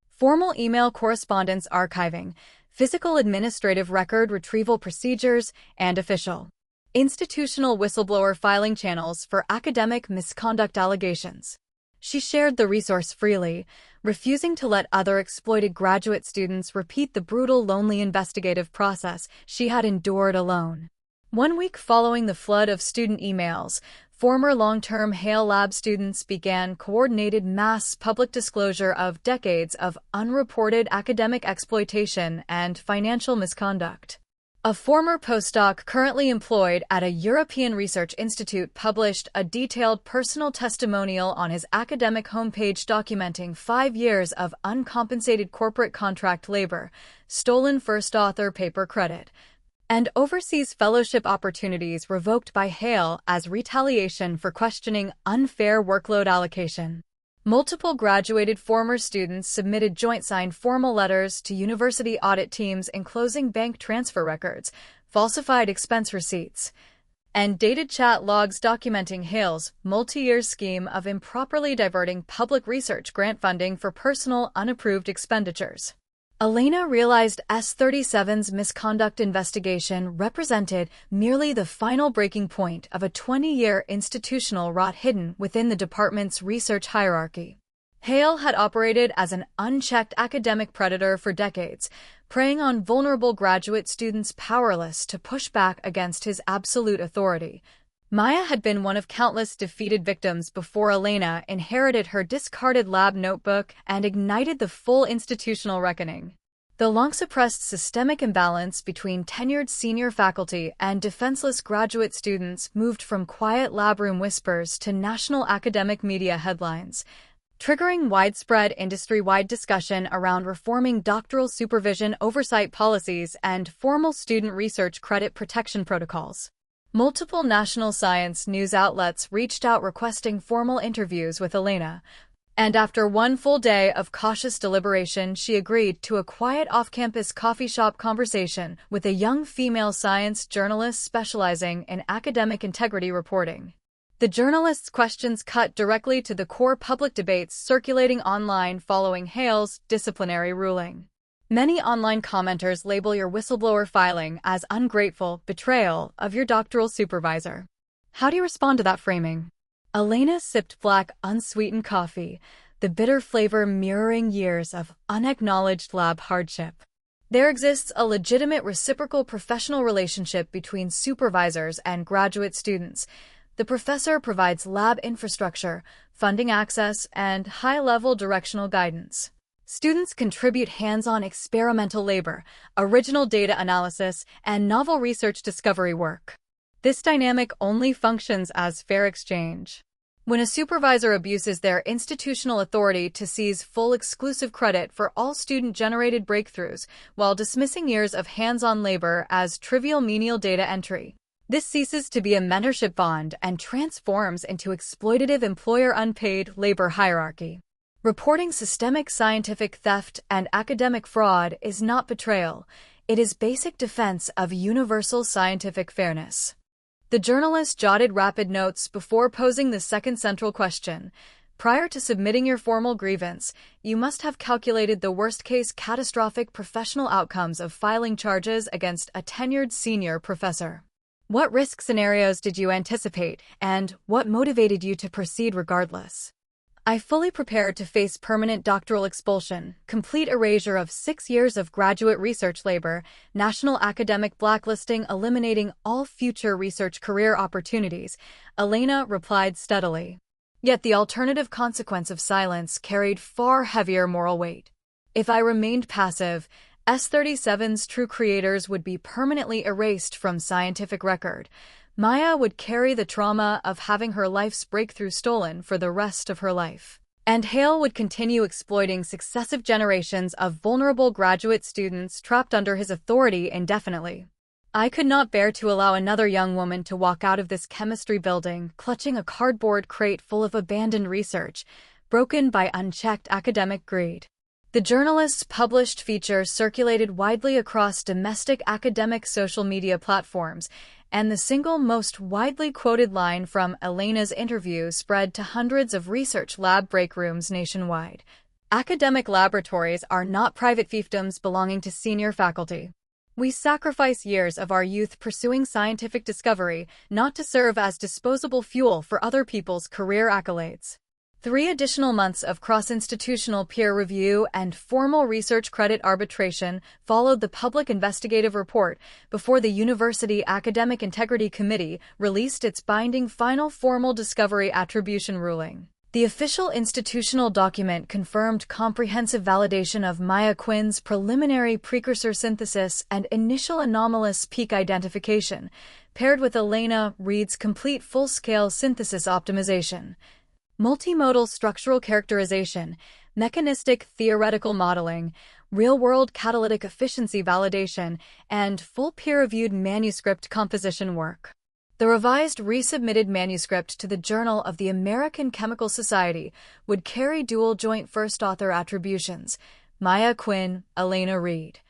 formal email correspondence archiving, physical administrative record retrieval procedures, and official institutional whistleblower filing channels for academic misconduct allegations. She shared the resource freely, refusing to let other exploited graduate students repeat the brutal, lonely investigative process she had endured alone. 1 week following the flood of student emails, former long-term Hale Lab students began coordinated mass public disclosure of decades of unreported academic exploitation and financial misconduct. A former postdoc currently employed at a European research institute published a detailed personal testimonial on his academic homepage documenting 5 years of uncompensated corporate contract labor, stolen first author paper credit, and overseas fellowship opportunities revoked by Hale as retaliation for questioning unfair workload allocation. Multiple graduated former students submitted joint-signed formal letters to university audit teams enclosing bank transfer records, falsified expense receipts, and dated chat logs documenting Hale's multi-year scheme of improperly diverting public research grant funding for personal unapproved expenditures. Elena realized S37's misconduct investigation represented merely the final breaking point of a 20-year institutional rot hidden within the department's research hierarchy. Hale had operated as an unchecked academic predator for decades, preying on vulnerable graduate students powerless to push back against his absolute authority. Maya had been one of countless defeated victims before Elena inherited her discarded lab notebook and ignited the full institutional reckoning. The long-suppressed systemic imbalance between tenured senior faculty and defenseless graduate students moved from quiet lab-room whispers to national academic media headlines, triggering widespread industry-wide discussion around reforming doctoral supervision oversight policies and formal student research credit protection protocols. Multiple national science news outlets reached out requesting formal interviews with Elena, and after 1 full day of cautious deliberation, she agreed to a quiet off-campus coffee shop conversation with a young female science journalist specializing in academic integrity reporting. The journalist's questions cut directly to the core public debates circulating online following Hale's disciplinary ruling. Many online commenters label your whistleblower filing as ungrateful betrayal of your doctoral supervisor. How do you respond to that framing? Elena sipped black, unsweetened coffee, the bitter flavor mirroring years of unacknowledged lab hardship. There exists a legitimate reciprocal professional relationship between supervisors and graduate students. The professor provides lab infrastructure, funding access, and high-level directional guidance. Students contribute hands-on experimental labor, original data analysis, and novel research discovery work. This dynamic only functions as fair exchange. When a supervisor abuses their institutional authority to seize full exclusive credit for all student-generated breakthroughs while dismissing years of hands-on labor as trivial menial data entry, this ceases to be a mentorship bond and transforms into exploitative employer-unpaid labor hierarchy. Reporting systemic scientific theft and academic fraud is not betrayal, it is basic defense of universal scientific fairness. The journalist jotted rapid notes before posing the second central question. Prior to submitting your formal grievance, you must have calculated the worst-case catastrophic professional outcomes of filing charges against a tenured senior professor. What risk scenarios did you anticipate, and what motivated you to proceed regardless? I fully prepared to face permanent doctoral expulsion, complete erasure of 6 years of graduate research labor, national academic blacklisting eliminating all future research career opportunities, Elena replied steadily. Yet the alternative consequence of silence carried far heavier moral weight. If I remained passive, S37's true creators would be permanently erased from scientific record. Maya would carry the trauma of having her life's breakthrough stolen for the rest of her life. And Hale would continue exploiting successive generations of vulnerable graduate students trapped under his authority indefinitely. I could not bear to allow another young woman to walk out of this chemistry building, clutching a cardboard crate full of abandoned research, broken by unchecked academic greed. The journalist's published feature circulated widely across domestic academic social media platforms, and the single most widely quoted line from Elena's interview spread to hundreds of research lab break rooms nationwide. Academic laboratories are not private fiefdoms belonging to senior faculty. We sacrifice years of our youth pursuing scientific discovery, not to serve as disposable fuel for other people's career accolades. 3 additional months of cross-institutional peer review and formal research credit arbitration followed the public investigative report before the University Academic Integrity Committee released its binding final formal discovery attribution ruling. The official institutional document confirmed comprehensive validation of Maya Quinn's preliminary precursor synthesis and initial anomalous peak identification, paired with Elena Reed's complete full-scale synthesis optimization. Multimodal structural characterization, mechanistic theoretical modeling, real-world catalytic efficiency validation, and full peer-reviewed manuscript composition work. The revised resubmitted manuscript to the Journal of the American Chemical Society would carry dual joint first author attributions, Maya Quinn, Elena Reed,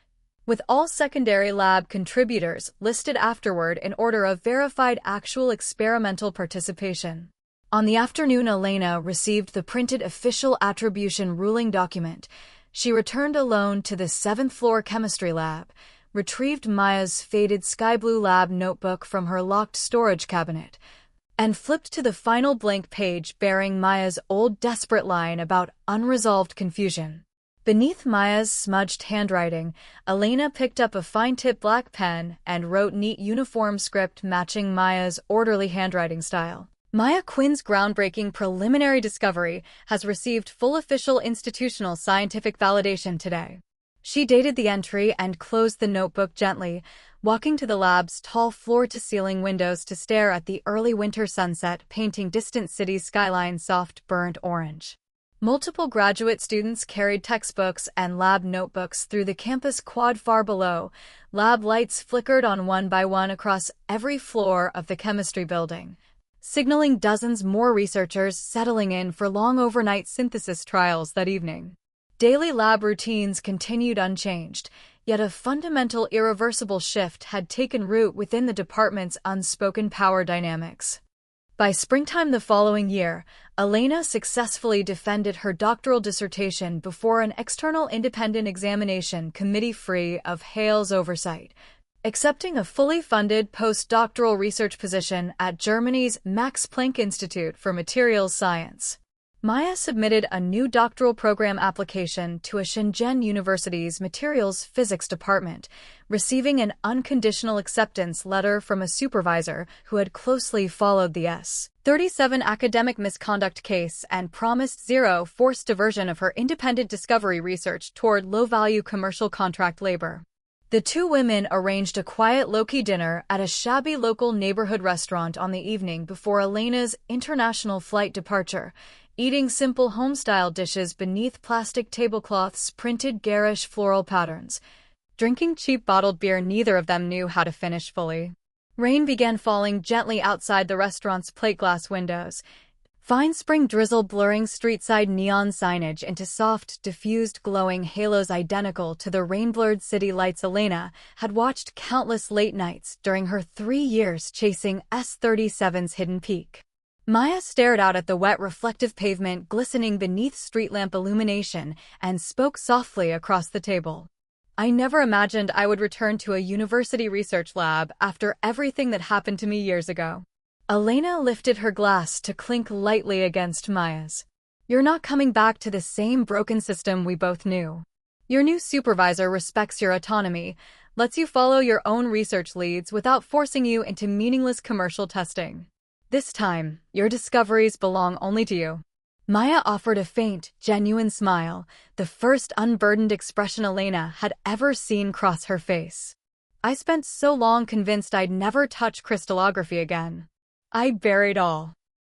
with all secondary lab contributors listed afterward in order of verified actual experimental participation. On the afternoon Elena received the printed official attribution ruling document, she returned alone to the 7th floor chemistry lab, retrieved Maya's faded sky blue lab notebook from her locked storage cabinet, and flipped to the final blank page bearing Maya's old desperate line about unresolved confusion. Beneath Maya's smudged handwriting, Elena picked up a fine-tip black pen and wrote neat uniform script matching Maya's orderly handwriting style. Maya Quinn's groundbreaking preliminary discovery has received full official institutional scientific validation today. She dated the entry and closed the notebook gently, walking to the lab's tall floor-to-ceiling windows to stare at the early winter sunset painting distant city skylines soft burnt orange. Multiple graduate students carried textbooks and lab notebooks through the campus quad far below. Lab lights flickered on one by one across every floor of the chemistry building, signaling dozens more researchers settling in for long overnight synthesis trials that evening. Daily lab routines continued unchanged, yet a fundamental irreversible shift had taken root within the department's unspoken power dynamics. By springtime the following year, Elena successfully defended her doctoral dissertation before an external independent examination committee free of Hale's oversight, accepting a fully funded postdoctoral research position at Germany's Max Planck Institute for Materials Science. Maya submitted a new doctoral program application to a Shenzhen University's Materials Physics Department, receiving an unconditional acceptance letter from a supervisor who had closely followed the S-37 academic misconduct case and promised zero forced diversion of her independent discovery research toward low-value commercial contract labor. The two women arranged a quiet low-key dinner at a shabby local neighborhood restaurant on the evening before Elena's international flight departure, eating simple home-style dishes beneath plastic tablecloths printed garish floral patterns. Drinking cheap bottled beer neither of them knew how to finish fully. Rain began falling gently outside the restaurant's plate glass windows, fine spring drizzle blurring street-side neon signage into soft, diffused glowing halos identical to the rain-blurred city lights. Elena had watched countless late nights during her 3 years chasing S-37's hidden peak. Maya stared out at the wet reflective pavement glistening beneath street lamp illumination and spoke softly across the table. I never imagined I would return to a university research lab after everything that happened to me years ago. Elena lifted her glass to clink lightly against Maya's. You're not coming back to the same broken system we both knew. Your new supervisor respects your autonomy, lets you follow your own research leads without forcing you into meaningless commercial testing. This time, your discoveries belong only to you. Maya offered a faint, genuine smile, the first unburdened expression Elena had ever seen cross her face. I spent so long convinced I'd never touch crystallography again. I buried all